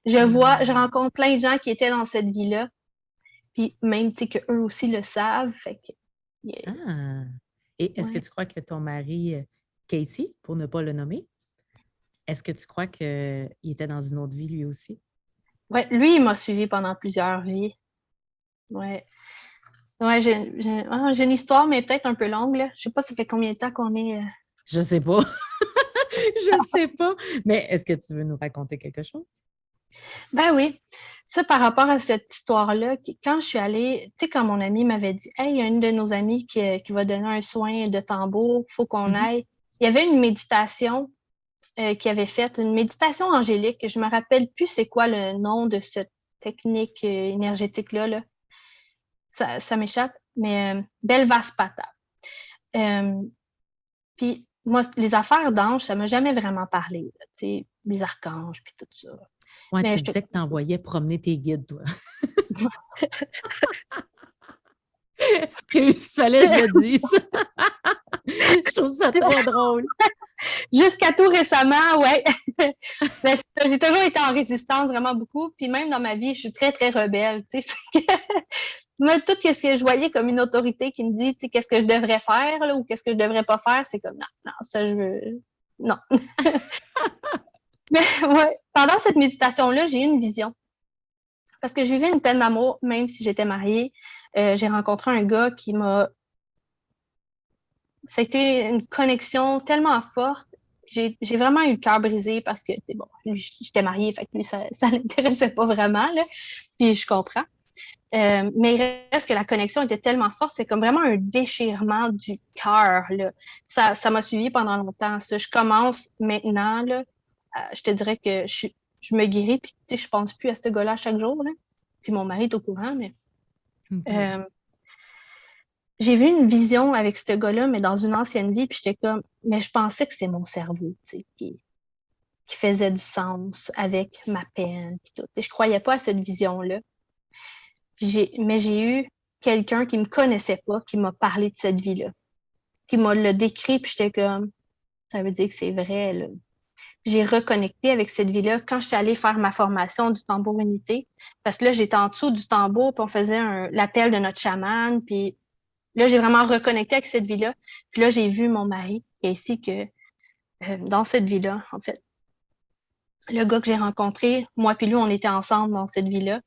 Speaker 3: je rencontre plein de gens qui étaient dans cette vie-là. Puis même, tu sais, qu'eux aussi le savent. Fait que,
Speaker 1: Et est-ce que tu crois que ton mari, Casey, pour ne pas le nommer, est-ce que tu crois qu'il était dans une autre vie lui aussi?
Speaker 3: Oui, lui, il m'a suivi pendant plusieurs vies. Oui. Ouais, j'ai une histoire, mais peut-être un peu longue, là. Je sais pas, ça fait combien de temps qu'on est...
Speaker 1: Je sais pas. Je sais pas. Mais est-ce que tu veux nous raconter quelque chose?
Speaker 3: Ben oui. Ça, par rapport à cette histoire-là, quand je suis allée, tu sais, quand mon ami m'avait dit, hey, il y a une de nos amies qui va donner un soin de tambour, il faut qu'on aille. Il y avait une méditation qu'il avait faite, une méditation angélique. Je me rappelle plus c'est quoi le nom de cette technique énergétique-là, là. Ça m'échappe, mais Belvaspata. Puis moi, les affaires d'anges, ça m'a jamais vraiment parlé, tu sais, les archanges, puis tout ça.
Speaker 1: Ouais, mais tu disais que tu envoyais promener tes guides, toi. Excuse, fallait que je le dise. Je trouve ça très drôle.
Speaker 3: Jusqu'à tout récemment, ouais. J'ai toujours été en résistance vraiment beaucoup. Puis même dans ma vie, je suis très, très rebelle, tu sais. Mais tout ce que je voyais comme une autorité qui me dit, tu sais, qu'est-ce que je devrais faire, là, ou qu'est-ce que je devrais pas faire, c'est comme, non, non, ça, je veux, non. Mais ouais, pendant cette méditation-là, j'ai eu une vision. Parce que je vivais une peine d'amour, même si j'étais mariée. J'ai rencontré un gars qui m'a... Ça a été une connexion tellement forte. J'ai vraiment eu le cœur brisé parce que, bon, j'étais mariée, fait que lui, ça l'intéressait pas vraiment, là. Puis je comprends. Mais il reste que la connexion était tellement forte, c'est comme vraiment un déchirement du cœur, là. Ça m'a suivi pendant longtemps, ça. Je commence maintenant, là, je te dirais que je me guéris, puis tu sais, je pense plus à ce gars-là chaque jour, là. Puis mon mari est au courant, mais j'ai vu une vision avec ce gars-là, mais dans une ancienne vie, puis j'étais comme, mais je pensais que c'était mon cerveau, tu sais, qui faisait du sens avec ma peine, puis tout. Et je croyais pas à cette vision-là. Mais j'ai eu quelqu'un qui me connaissait pas, qui m'a parlé de cette vie-là, qui m'a le décrit, puis j'étais comme, ça veut dire que c'est vrai, là. J'ai reconnecté avec cette vie-là quand je suis allée faire ma formation du tambour unité, parce que là, j'étais en dessous du tambour, puis on faisait l'appel de notre chaman, puis là, j'ai vraiment reconnecté avec cette vie-là. Puis là, j'ai vu mon mari, qui est ici, que dans cette vie-là, en fait, le gars que j'ai rencontré, moi puis lui, on était ensemble dans cette vie-là.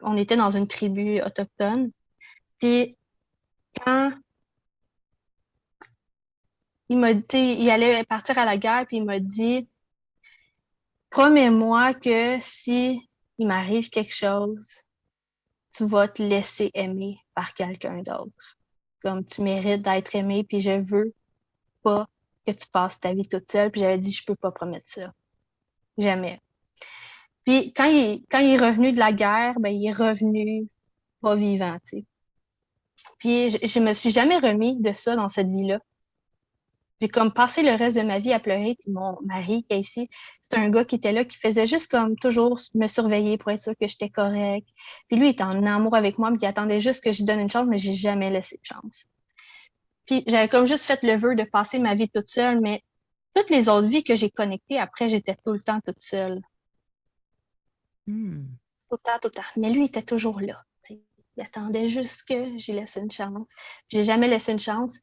Speaker 3: On était dans une tribu autochtone. Puis quand il m'a dit, il allait partir à la guerre, puis il m'a dit, promets-moi que si il m'arrive quelque chose, tu vas te laisser aimer par quelqu'un d'autre. Comme tu mérites d'être aimé, puis je veux pas que tu passes ta vie toute seule. Puis j'avais dit, je peux pas promettre ça. Jamais. Puis quand il est revenu de la guerre, ben il est revenu pas vivant, tu sais. Puis je me suis jamais remis de ça dans cette vie-là. J'ai comme passé le reste de ma vie à pleurer. Puis mon mari, qui est ici, c'est un gars qui était là, qui faisait juste comme toujours me surveiller pour être sûr que j'étais correcte. Puis lui, il était en amour avec moi, mais il attendait juste que je lui donne une chance, mais j'ai jamais laissé de chance. Puis j'avais comme juste fait le vœu de passer ma vie toute seule, mais toutes les autres vies que j'ai connectées après, j'étais tout le temps toute seule. Tout le temps, tout le temps. Mais lui, il était toujours là. T'sais. Il attendait juste que j'y laisse une chance. J'ai jamais laissé une chance.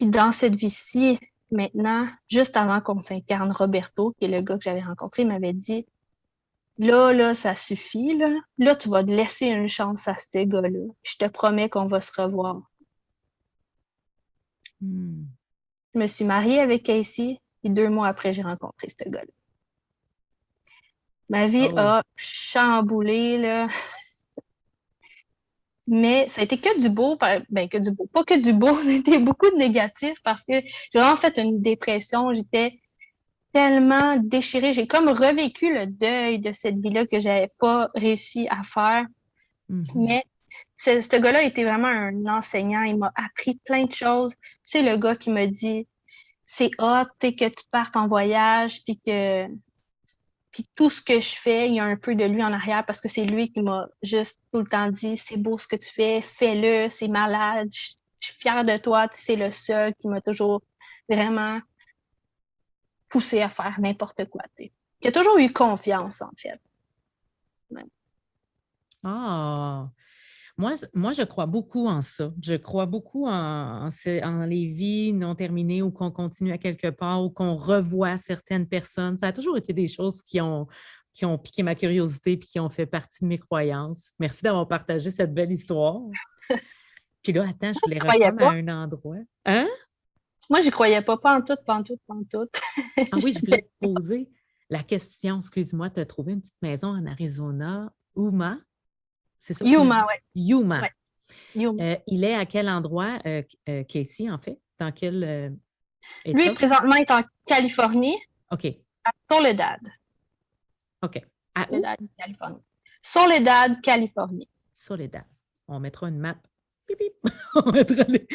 Speaker 3: Puis dans cette vie-ci, maintenant, juste avant qu'on s'incarne, Roberto, qui est le gars que j'avais rencontré, il m'avait dit, là, ça suffit, là. Là, tu vas te laisser une chance à ce gars-là. Je te promets qu'on va se revoir. Je me suis mariée avec Casey, et 2 mois après, j'ai rencontré ce gars-là. Ma vie a chamboulé, là. Mais ça a été que du beau, que du beau, pas que du beau, ça a été beaucoup de négatif parce que j'ai vraiment fait une dépression. J'étais tellement déchirée. J'ai comme revécu le deuil de cette vie-là que j'avais pas réussi à faire. Mais ce gars-là était vraiment un enseignant. Il m'a appris plein de choses. C'est le gars qui me dit, c'est hot, que tu partes en voyage, puis tout ce que je fais, il y a un peu de lui en arrière parce que c'est lui qui m'a juste tout le temps dit, c'est beau ce que tu fais, fais-le, c'est malade, je suis fière de toi, tu sais, le seul qui m'a toujours vraiment poussé à faire n'importe quoi, tu sais. Qui a toujours eu confiance, en fait. Ouais.
Speaker 1: Ah! Moi, je crois beaucoup en ça. Je crois beaucoup en les vies non terminées ou qu'on continue à quelque part ou qu'on revoit certaines personnes. Ça a toujours été des choses qui ont piqué ma curiosité et qui ont fait partie de mes croyances. Merci d'avoir partagé cette belle histoire. Puis là, attends, je voulais reprendre à un endroit. Hein?
Speaker 3: Moi, j'y croyais pas, pas en tout.
Speaker 1: Ah oui, je voulais te poser la question. Excuse-moi, tu as trouvé une petite maison en Arizona, Yuma. C'est ça?
Speaker 3: Yuma, oui.
Speaker 1: Yuma.
Speaker 3: Ouais. Yuma.
Speaker 1: Il est à quel endroit, Casey, en fait? Dans quel État?
Speaker 3: Lui, présentement, est en Californie.
Speaker 1: OK.
Speaker 3: À Soledad.
Speaker 1: OK. À
Speaker 3: Soledad, Californie. Soledad, Californie.
Speaker 1: Soledad. On mettra une map. Pip, pip. On mettra les...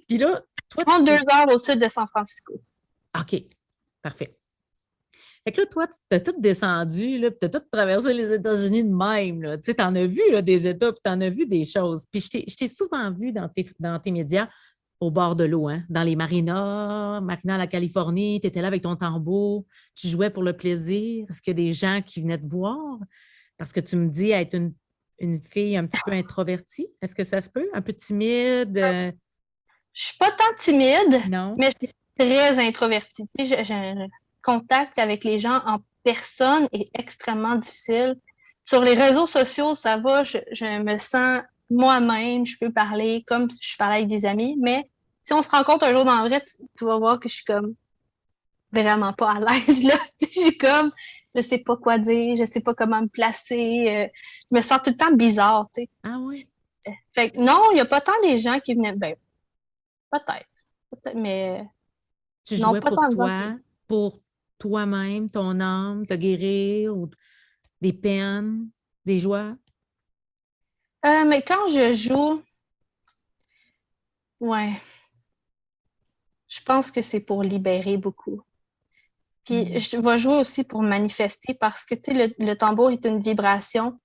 Speaker 1: Puis là, toi,
Speaker 3: 32 heures au sud de San Francisco.
Speaker 1: OK. Parfait. Fait que là, toi, tu as tout descendu, tu as tout traversé les États-Unis de même. Tu sais, tu en as vu là, des États, puis tu en as vu des choses. Puis je t'ai souvent vu dans tes médias au bord de l'eau, hein, dans les marinas, à la Californie, tu étais là avec ton tambour, tu jouais pour le plaisir. Est-ce qu'il y a des gens qui venaient te voir? Parce que tu me dis être une fille un petit peu introvertie? Est-ce que ça se peut? Un peu timide?
Speaker 3: Je suis pas tant timide,
Speaker 1: Non?
Speaker 3: mais je suis très introvertie. Tu sais, le contact avec les gens en personne est extrêmement difficile. Sur les réseaux sociaux, ça va, je me sens moi-même, je peux parler comme si je parlais avec des amis, mais si on se rencontre un jour dans le vrai, tu vas voir que je suis comme vraiment pas à l'aise, là. Tu sais, je suis comme, je sais pas quoi dire, je sais pas comment me placer, je me sens tout le temps bizarre, tu sais.
Speaker 1: Ah oui?
Speaker 3: Fait que non, il y a pas tant des gens qui venaient, ben, peut-être, mais
Speaker 1: Tu
Speaker 3: non,
Speaker 1: jouais
Speaker 3: pas tant de gens.
Speaker 1: pour toi-même, ton âme, te guérir, ou des peines, des joies?
Speaker 3: Mais quand je joue, ouais, je pense que c'est pour libérer beaucoup. Puis je vais jouer aussi pour manifester parce que, tu sais, le tambour est une vibration.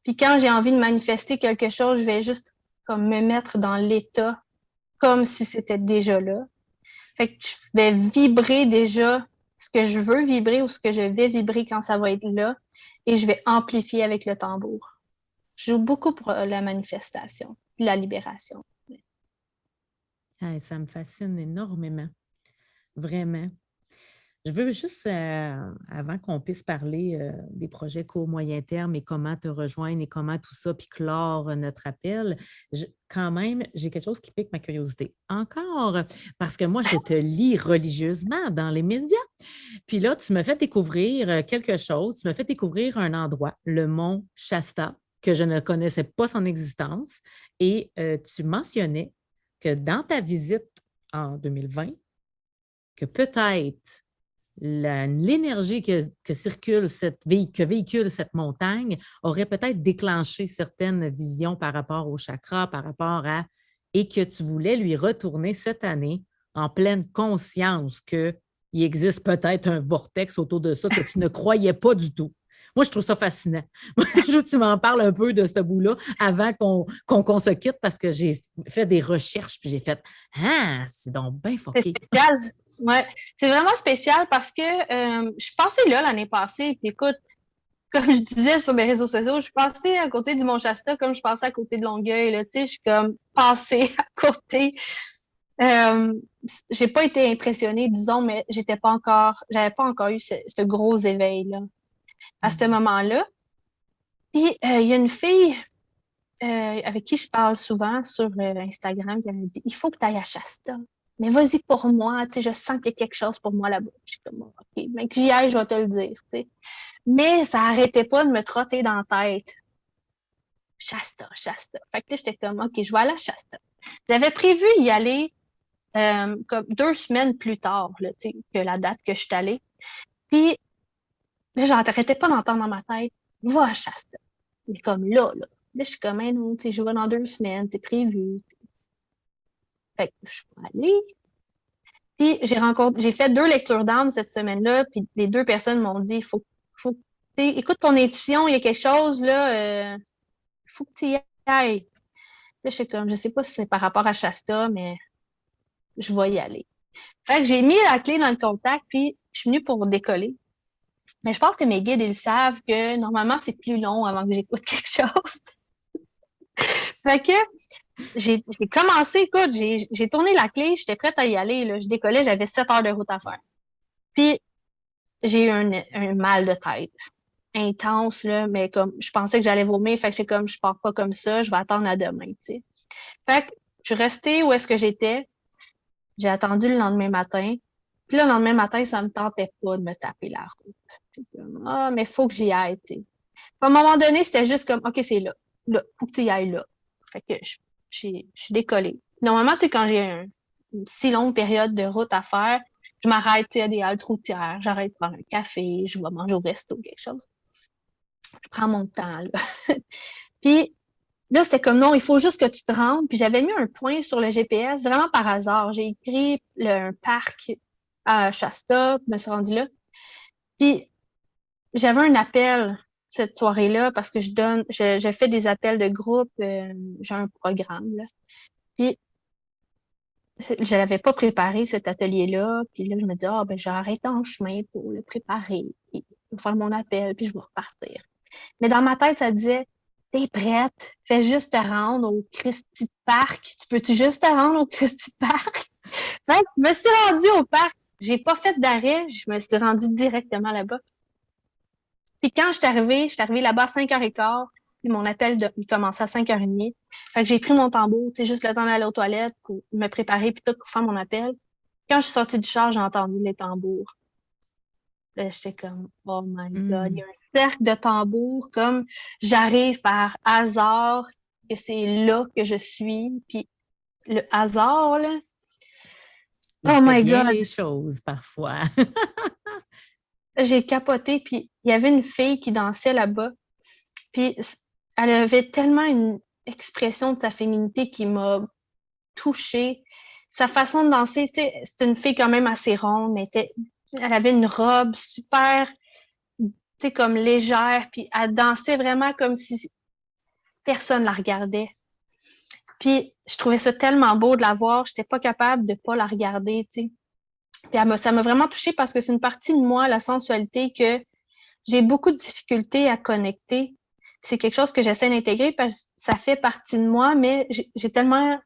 Speaker 3: Puis quand j'ai envie de manifester quelque chose, je vais juste comme me mettre dans l'état comme si c'était déjà là. Fait que je vais vibrer déjà ce que je veux vibrer ou ce que je vais vibrer quand ça va être là et je vais amplifier avec le tambour. Je joue beaucoup pour la manifestation, la libération.
Speaker 1: Ah, ça me fascine énormément, vraiment. Je veux juste, avant qu'on puisse parler des projets court, moyen terme et comment te rejoindre et comment tout ça, puis clore notre appel, quand même, j'ai quelque chose qui pique ma curiosité. Encore, parce que moi, je te lis religieusement dans les médias. Puis là, tu me fais découvrir quelque chose, tu me fais découvrir un endroit, le mont Shasta, que je ne connaissais pas son existence. Et tu mentionnais que dans ta visite en 2020, que peut-être l'énergie que véhicule cette montagne aurait peut-être déclenché certaines visions par rapport au chakra, par rapport à, et que tu voulais lui retourner cette année en pleine conscience qu'il existe peut-être un vortex autour de ça que tu ne croyais pas du tout. Moi, je trouve ça fascinant. Je veux que tu m'en parles un peu de ce bout-là avant qu'on se quitte parce que j'ai fait des recherches puis j'ai fait « Ah, c'est donc bien
Speaker 3: C'est
Speaker 1: fucké. »
Speaker 3: spécial. Ouais, c'est vraiment spécial parce que je suis passée là l'année passée. Puis écoute, comme je disais sur mes réseaux sociaux, je suis passée à côté du Mont-Shasta comme je passais à côté de Longueuil. Là, tu sais, je suis comme passée à côté. Euh, j'ai pas été impressionnée, disons, mais j'avais pas encore eu ce gros éveil-là à ce moment-là. Puis il y a une fille avec qui je parle souvent sur Instagram qui m'a dit, il faut que tu ailles à Shasta. Mais vas-y pour moi, tu sais, je sens qu'il y a quelque chose pour moi là-bas. Je suis comme, OK, mais que j'y aille, je vais te le dire, tu sais. Mais ça arrêtait pas de me trotter dans la tête. Shasta, Shasta. Fait que là, j'étais comme, OK, je vais aller à Shasta. J'avais prévu y aller comme 2 semaines plus tard, là, tu sais, que la date que je suis allée. Puis là, j'arrêtais pas d'entendre dans ma tête, va à Shasta. Mais comme là. Là, je suis comme, hey, non, tu sais, je vais dans 2 semaines, c'est prévu. T'sais. Fait que je suis allée. Puis j'ai fait 2 lectures d'âme cette semaine-là, puis les 2 personnes m'ont dit, faut, écoute ton intuition, il y a quelque chose, là, faut que tu y ailles. Là, je suis comme, je sais pas si c'est par rapport à Shasta, mais je vais y aller. Fait que j'ai mis la clé dans le contact, puis je suis venue pour décoller. Mais je pense que mes guides, ils savent que normalement, c'est plus long avant que j'écoute quelque chose. Fait que j'ai commencé, écoute, j'ai tourné la clé, j'étais prête à y aller, là. Je décollais, j'avais 7 heures de route à faire. Puis j'ai eu un mal de tête intense, là, mais comme je pensais que j'allais vomir, fait que c'est comme je pars pas comme ça, je vais attendre à demain, tu sais. Fait que je suis restée où est-ce que j'étais. J'ai attendu le lendemain matin. Puis là, le lendemain matin, ça me tentait pas de me taper la route. Comme, ah, mais faut que j'y aille, tu sais. À un moment donné, c'était juste comme, OK, c'est là. Là, faut que tu y ailles là. Fait que je suis décollée. Normalement, tu sais, quand j'ai une si longue période de route à faire, je m'arrête, tu sais, à des haltes routières, j'arrête de prendre un café, je vais manger au resto, quelque chose. Je prends mon temps, là. Puis là, c'était comme non, il faut juste que tu te rendes. Puis j'avais mis un point sur le GPS, vraiment par hasard. J'ai écrit un parc à Shasta, je me suis rendue là. Puis j'avais un appel cette soirée-là parce que je fais des appels de groupe, j'ai un programme, là. Puis je l'avais pas préparé cet atelier-là. Puis là, je me dis, ah, ben, j'ai arrêté en chemin pour le préparer, puis faire mon appel, puis je vais repartir. Mais dans ma tête, ça disait, t'es prête, fais juste te rendre au Christie Park. Tu peux-tu juste te rendre au Christie Park? Fait que je me suis rendue au parc. J'ai pas fait d'arrêt, je me suis rendue directement là-bas. Puis quand je suis arrivée là-bas à 5h15, puis mon appel il commençait à 5h30. Fait que j'ai pris mon tambour, tu sais, juste le temps d'aller aux toilettes pour me préparer, puis tout pour faire mon appel. Quand je suis sortie du char, j'ai entendu les tambours. Là, j'étais comme, oh my God, il y a un cercle de tambours, comme j'arrive par hasard, que c'est là que je suis, puis le hasard, là,
Speaker 1: Il
Speaker 3: oh
Speaker 1: fait
Speaker 3: my
Speaker 1: bien
Speaker 3: God,
Speaker 1: les choses parfois.
Speaker 3: j'ai capoté, puis il y avait une fille qui dansait là-bas, puis elle avait tellement une expression de sa féminité qui m'a touchée. Sa façon de danser, tu sais, c'est une fille quand même assez ronde, mais elle avait une robe super, tu sais, comme légère, puis elle dansait vraiment comme si personne la regardait. Puis je trouvais ça tellement beau de la voir, j'étais pas capable de pas la regarder, tu sais. Puis ça m'a vraiment touchée parce que c'est une partie de moi, la sensualité, que j'ai beaucoup de difficultés à connecter. C'est quelque chose que j'essaie d'intégrer parce que ça fait partie de moi, mais c'est tellement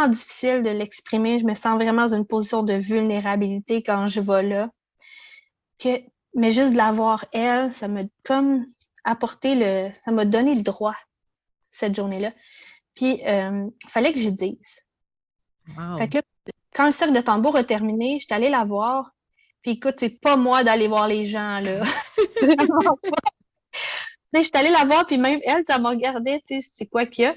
Speaker 3: difficile de l'exprimer. Je me sens vraiment dans une position de vulnérabilité quand je vais là. Mais juste de la voir, elle, ça m'a comme ça m'a donné le droit cette journée-là. Puis, il fallait que j'y dise.
Speaker 1: Wow.
Speaker 3: Fait que là, quand le cercle de tambour a terminé, j'étais allée la voir. Puis écoute, c'est pas moi d'aller voir les gens, là. Vraiment pas. Je suis allée la voir, puis même elle, ça m'a regardé, tu sais, c'est quoi qu'il y a.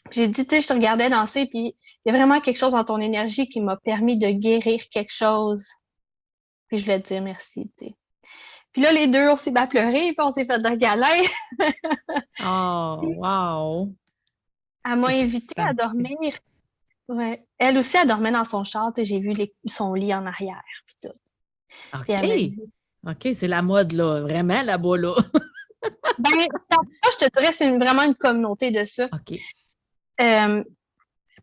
Speaker 3: J'ai dit, tu sais, je te regardais danser, puis il y a vraiment quelque chose dans ton énergie qui m'a permis de guérir quelque chose. Puis je voulais te dire merci, tu sais. Puis là, les deux, on s'est bien pleuré, puis on s'est fait un câlin.
Speaker 1: Oh, wow.
Speaker 3: Elle m'a invitée
Speaker 1: Ça
Speaker 3: à
Speaker 1: me fait-
Speaker 3: dormir. Ouais. Elle aussi, elle dormait dans son char, tu sais, j'ai vu son lit en arrière, puis tout. Puis elle m'a
Speaker 1: OK.
Speaker 3: dit,
Speaker 1: OK, c'est la mode, là. Vraiment, là-bas, là.
Speaker 3: ben, je te dirais, c'est vraiment une communauté de ça.
Speaker 1: OK.
Speaker 3: Euh,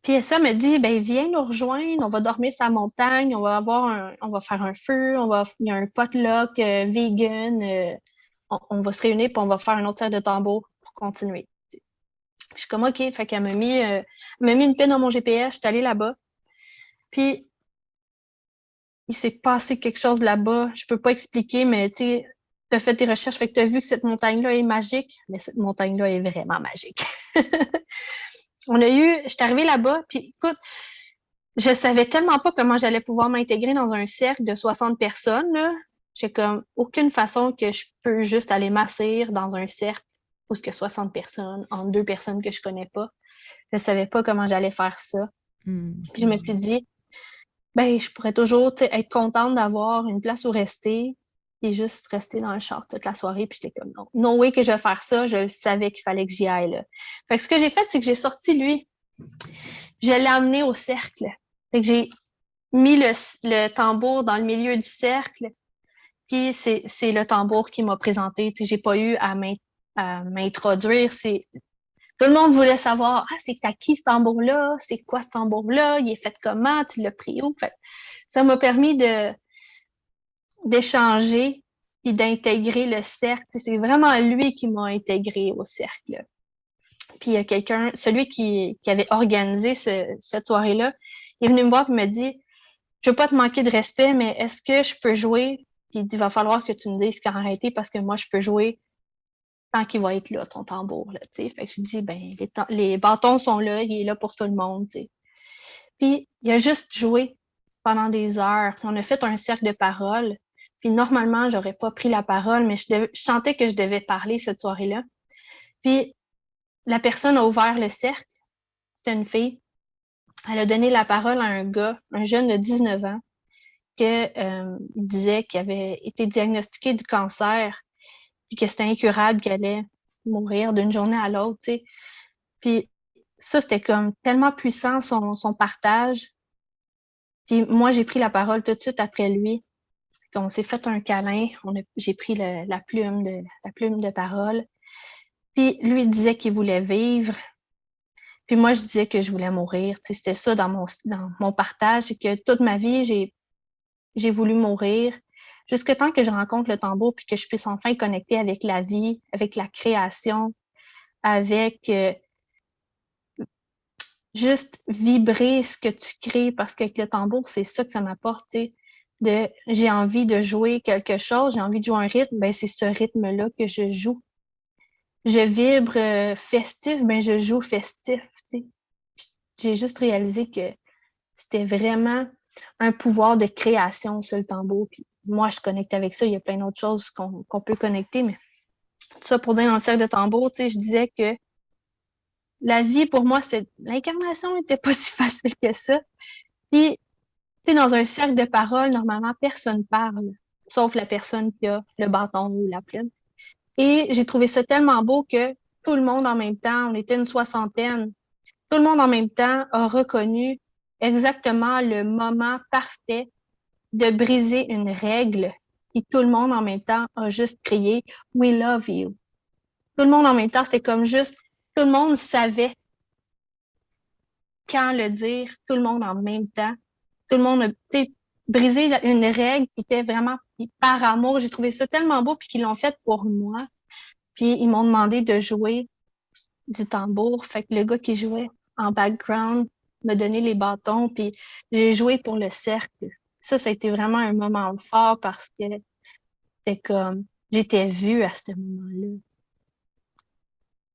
Speaker 3: Puis ça me dit, ben viens nous rejoindre, on va dormir sur la montagne, on va faire un feu, il y a un potluck vegan, on va se réunir puis on va faire un autre set de tambour pour continuer. Puis je suis comme OK, fait qu'elle m'a mis une pin dans mon GPS, je suis allée là-bas. Puis il s'est passé quelque chose là-bas, je peux pas expliquer, mais tu sais, tu as fait tes recherches, fait que tu as vu que cette montagne-là est magique, mais cette montagne-là est vraiment magique. Je suis arrivée là-bas, puis écoute, je savais tellement pas comment j'allais pouvoir m'intégrer dans un cercle de 60 personnes, là. J'ai comme aucune façon que je peux juste aller m'asseoir dans un cercle où il y a 60 personnes, entre deux personnes que je connais pas. Je savais pas comment j'allais faire ça. Puis je me suis dit, ben, je pourrais toujours, tu sais, être contente d'avoir une place où rester et juste rester dans le char toute la soirée. Puis j'étais comme, non, no way que je vais faire ça. Je savais qu'il fallait que j'y aille, là. Fait que ce que j'ai fait, c'est que j'ai sorti lui. Je l'ai amené au cercle. Fait que j'ai mis le tambour dans le milieu du cercle. Puis c'est le tambour qui m'a présenté. Tu sais, j'ai pas eu à m'introduire. Tout le monde voulait savoir, ah, c'est à qui ce tambour-là? C'est quoi ce tambour-là? Il est fait comment? Tu l'as pris où? Fait, ça m'a permis d'échanger et d'intégrer le cercle. Tu sais, c'est vraiment lui qui m'a intégré au cercle. Puis il y a celui qui avait organisé cette soirée-là, il est venu me voir et me dit, je veux pas te manquer de respect, mais est-ce que je peux jouer? Puis il dit, il va falloir que tu me dises quand arrêter parce que moi, je peux jouer tant qu'il va être là, ton tambour, là, tu sais. Fait que je dis, ben, les bâtons sont là, il est là pour tout le monde, tu sais. Puis il a juste joué pendant des heures. Puis on a fait un cercle de paroles. Puis normalement, j'aurais pas pris la parole, mais je sentais que je devais parler cette soirée-là. Puis la personne a ouvert le cercle. C'était une fille. Elle a donné la parole à un gars, un jeune de 19 ans, il disait qu'il avait été diagnostiqué du cancer, puis que c'était incurable, qu'il allait mourir d'une journée à l'autre, tu sais. Puis ça, c'était comme tellement puissant, son partage. Puis moi, j'ai pris la parole tout de suite après lui. On s'est fait un câlin, j'ai pris la plume de parole. Puis lui disait qu'il voulait vivre. Puis moi, je disais que je voulais mourir. Tu sais, c'était ça dans mon partage, c'est que toute ma vie, j'ai voulu mourir. jusqu'à temps que je rencontre le tambour puis que je puisse enfin connecter avec la vie, avec la création, avec juste vibrer ce que tu crées, parce qu'avec le tambour, c'est ça que ça m'apporte, tu sais, j'ai envie de jouer quelque chose, j'ai envie de jouer un rythme, ben c'est ce rythme-là que je joue. Je vibre festif, ben je joue festif, tu sais. J'ai juste réalisé que c'était vraiment un pouvoir de création sur le tambour. Puis moi, je connecte avec ça. Il y a plein d'autres choses qu'on peut connecter, mais tout ça pour dire dans le cercle de tambour, tu sais, je disais que la vie, pour moi, l'incarnation n'était pas si facile que ça. Puis, tu sais, dans un cercle de parole, normalement, personne parle, sauf la personne qui a le bâton ou la plume. Et j'ai trouvé ça tellement beau que tout le monde en même temps, on était une soixantaine, tout le monde en même temps a reconnu exactement le moment parfait de briser une règle. Et tout le monde en même temps a juste crié « We love you ». Tout le monde en même temps, c'était comme juste, tout le monde savait quand le dire, tout le monde en même temps. Tout le monde a brisé une règle qui était vraiment par amour. J'ai trouvé ça tellement beau, puis qu'ils l'ont fait pour moi. Puis ils m'ont demandé de jouer du tambour. Fait que le gars qui jouait en background m'a donné les bâtons, puis j'ai joué pour le cercle. Ça a été vraiment un moment fort parce que c'était comme, j'étais vue à ce moment-là.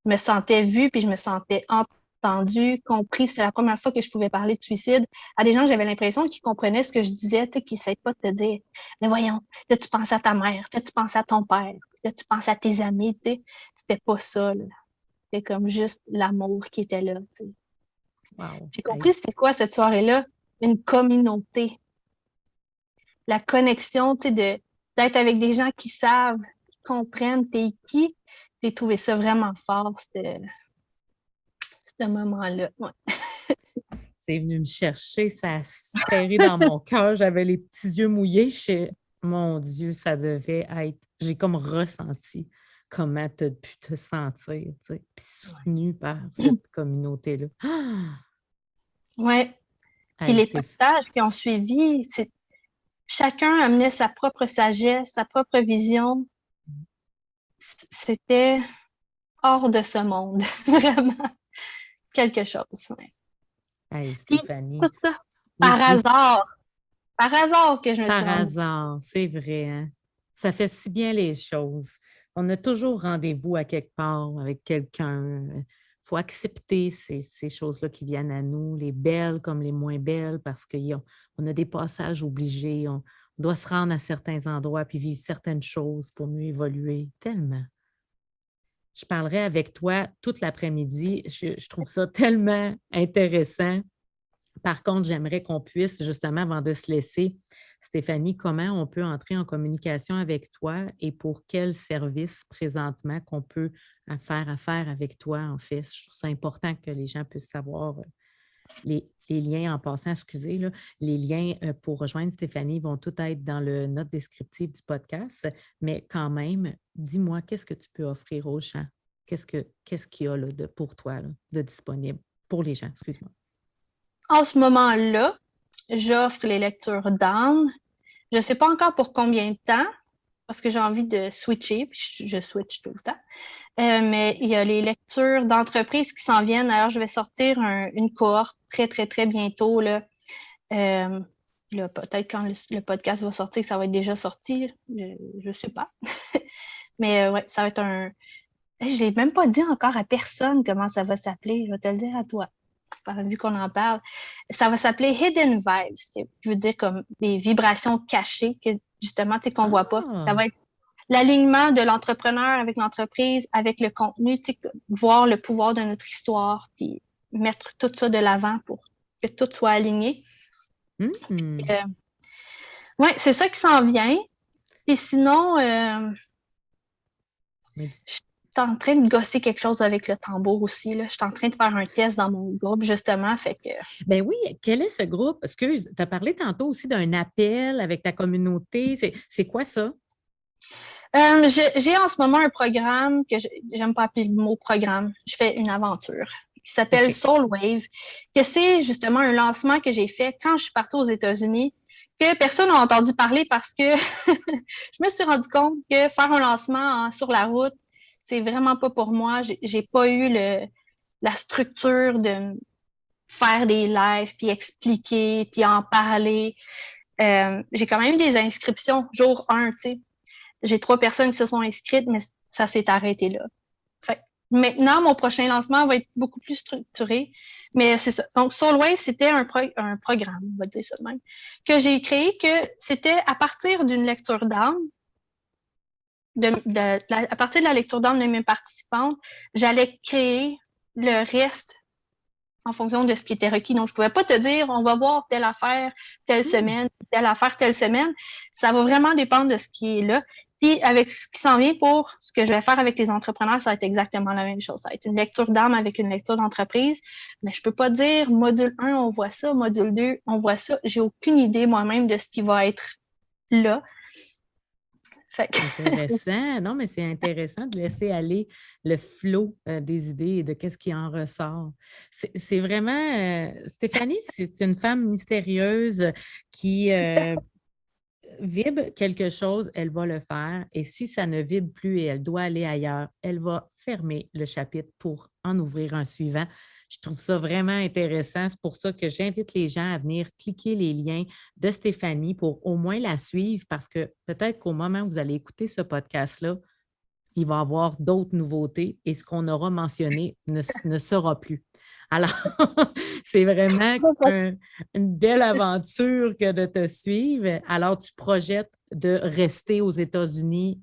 Speaker 3: Je me sentais vue, puis je me sentais entendue, compris. C'est la première fois que je pouvais parler de suicide à des gens que j'avais l'impression qu'ils comprenaient ce que je disais, tu sais, qu'ils ne savaient pas te dire, mais voyons, tu penses à ta mère, tu penses à ton père, tu penses à tes amis, tu sais. C'était pas ça, là. C'était comme juste l'amour qui était là, tu sais.
Speaker 1: Wow.
Speaker 3: J'ai compris c'était quoi cette soirée-là? Une communauté. La connexion, tu sais, d'être avec des gens qui savent, qui comprennent t'es qui. J'ai trouvé ça vraiment fort, ce moment-là. Ouais.
Speaker 1: C'est venu me chercher, ça a serré dans mon cœur. J'avais les petits yeux mouillés. Mon Dieu, ça devait être... J'ai comme ressenti comment tu as pu te sentir, tu sais, puis soutenu par cette communauté-là.
Speaker 3: Oui. Puis
Speaker 1: Hey,
Speaker 3: les partages qui ont suivi, chacun amenait sa propre sagesse, sa propre vision. C'était hors de ce monde. Vraiment quelque chose. Ouais.
Speaker 1: Hey, Stéphanie.
Speaker 3: Puis, tout ça, par hasard que je me suis
Speaker 1: Par
Speaker 3: rendue.
Speaker 1: hasard, c'est vrai. Hein? Ça fait si bien les choses. On a toujours rendez-vous à quelque part avec quelqu'un. Il faut accepter ces choses-là qui viennent à nous, les belles comme les moins belles, parce qu'on a des passages obligés. On doit se rendre à certains endroits puis vivre certaines choses pour mieux évoluer. Tellement. Je parlerai avec toi toute l'après-midi. Je trouve ça tellement intéressant. Par contre, j'aimerais qu'on puisse, justement, avant de se laisser, Stéphanie, comment on peut entrer en communication avec toi et pour quel service présentement qu'on peut faire affaire avec toi, en fait? Je trouve ça important que les gens puissent savoir les liens en passant, excusez, là, les liens pour rejoindre Stéphanie vont tout être dans le note descriptive du podcast, mais quand même, dis-moi, qu'est-ce que tu peux offrir aux gens? Qu'est-ce qu'il y a là, pour toi là, de disponible pour les gens? Excuse-moi.
Speaker 3: En ce moment-là, j'offre les lectures d'âme. Je ne sais pas encore pour combien de temps, parce que j'ai envie de switcher, puis je switch tout le temps. Mais il y a les lectures d'entreprise qui s'en viennent. D'ailleurs, je vais sortir une cohorte très, très, très bientôt. Là, peut-être quand le podcast va sortir, ça va être déjà sorti. Je ne sais pas. Mais ouais, ça va être Je l'ai même pas dit encore à personne comment ça va s'appeler. Je vais te le dire à toi, vu qu'on en parle. Ça va s'appeler Hidden Vibes, qui veut dire comme des vibrations cachées que justement, tu sais, qu'on voit pas. Ça va être l'alignement de l'entrepreneur avec l'entreprise, avec le contenu, tu sais, voir le pouvoir de notre histoire, puis mettre tout ça de l'avant pour que tout soit aligné. Ouais, c'est ça qui s'en vient. Et sinon, je suis en train de gosser quelque chose avec le tambour aussi. Là. Je suis en train de faire un test dans mon groupe, justement. Fait que...
Speaker 1: Ben oui, quel est ce groupe? Excuse, tu as parlé tantôt aussi d'un appel avec ta communauté. C'est quoi ça?
Speaker 3: J'ai en ce moment un programme que j'aime pas appeler le mot programme. Je fais une aventure qui s'appelle Soul Wave, que c'est justement un lancement que j'ai fait quand je suis partie aux États-Unis, que personne n'a entendu parler parce que je me suis rendu compte que faire un lancement sur la route, c'est vraiment pas pour moi. J'ai pas eu la structure de faire des lives, puis expliquer, puis en parler. J'ai quand même eu des inscriptions, jour 1, tu sais. J'ai 3 personnes qui se sont inscrites, mais ça s'est arrêté là. Fait que maintenant, mon prochain lancement va être beaucoup plus structuré. Mais c'est ça. Donc, Soulwave, c'était un programme, on va dire ça de même, que j'ai créé, que c'était à partir d'une lecture d'âme, à partir de la lecture d'âme de mes participantes, j'allais créer le reste en fonction de ce qui était requis. Donc, je pouvais pas te dire, on va voir telle affaire telle semaine, telle affaire telle semaine. Ça va vraiment dépendre de ce qui est là. Puis, avec ce qui s'en vient pour ce que je vais faire avec les entrepreneurs, ça va être exactement la même chose. Ça va être une lecture d'âme avec une lecture d'entreprise. Mais je peux pas dire, module 1, on voit ça, module 2, on voit ça. J'ai aucune idée moi-même de ce qui va être là.
Speaker 1: C'est intéressant. Non, mais c'est intéressant de laisser aller le flot des idées et de qu'est-ce qui en ressort. C'est vraiment... Stéphanie, c'est une femme mystérieuse qui vibre quelque chose, elle va le faire. Et si ça ne vibre plus et elle doit aller ailleurs, elle va fermer le chapitre pour en ouvrir un suivant. Je trouve ça vraiment intéressant. C'est pour ça que j'invite les gens à venir cliquer les liens de Stéphanie pour au moins la suivre parce que peut-être qu'au moment où vous allez écouter ce podcast-là, il va y avoir d'autres nouveautés et ce qu'on aura mentionné ne sera plus. Alors, c'est vraiment une belle aventure que de te suivre. Alors, tu projettes de rester aux États-Unis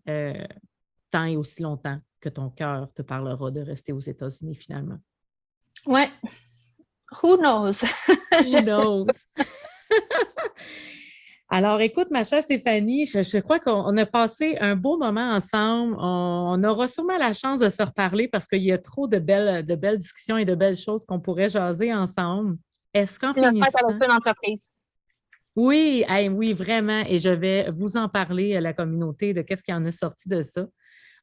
Speaker 1: tant et aussi longtemps que ton cœur te parlera de rester aux États-Unis finalement.
Speaker 3: Ouais. Who knows?
Speaker 1: Who knows? Alors, écoute, ma chère Stéphanie, je crois qu'on a passé un beau moment ensemble. On aura sûrement la chance de se reparler parce qu'il y a trop de belles discussions et de belles choses qu'on pourrait jaser ensemble. Est-ce qu'en finissant...
Speaker 3: avec une entreprise.
Speaker 1: Oui, oui, vraiment. Et je vais vous en parler à la communauté de qu'est-ce qui en est sorti de ça.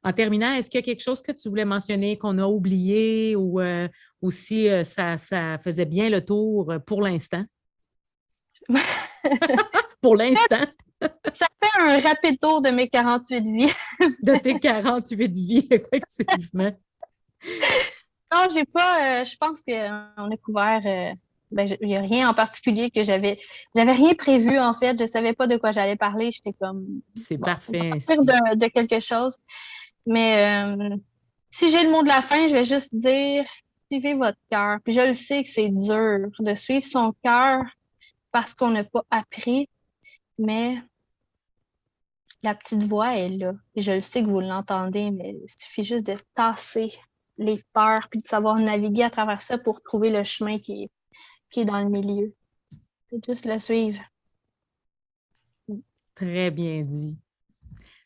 Speaker 1: En terminant, est-ce qu'il y a quelque chose que tu voulais mentionner qu'on a oublié ou si ça faisait bien le tour pour l'instant? Pour l'instant.
Speaker 3: Ça fait un rapide tour de mes 48 vies.
Speaker 1: De tes 48 vies, effectivement.
Speaker 3: Non, j'ai pas... je pense qu'on a couvert... il n'y a rien en particulier que j'avais rien prévu, en fait. Je savais pas de quoi j'allais parler. J'étais comme...
Speaker 1: C'est parfait ainsi.
Speaker 3: De quelque chose. Mais si j'ai le mot de la fin, je vais juste dire suivez votre cœur. Puis je le sais que c'est dur de suivre son cœur parce qu'on n'a pas appris, mais la petite voix est là. Et je le sais que vous l'entendez, mais il suffit juste de tasser les peurs puis de savoir naviguer à travers ça pour trouver le chemin qui est dans le milieu. C'est juste le suivre.
Speaker 1: Très bien dit.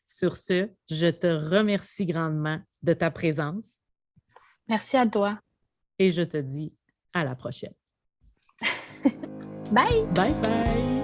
Speaker 1: Sur ce, je te remercie grandement de ta présence.
Speaker 3: Merci à toi.
Speaker 1: Et je te dis à la prochaine.
Speaker 3: Bye!
Speaker 1: Bye bye!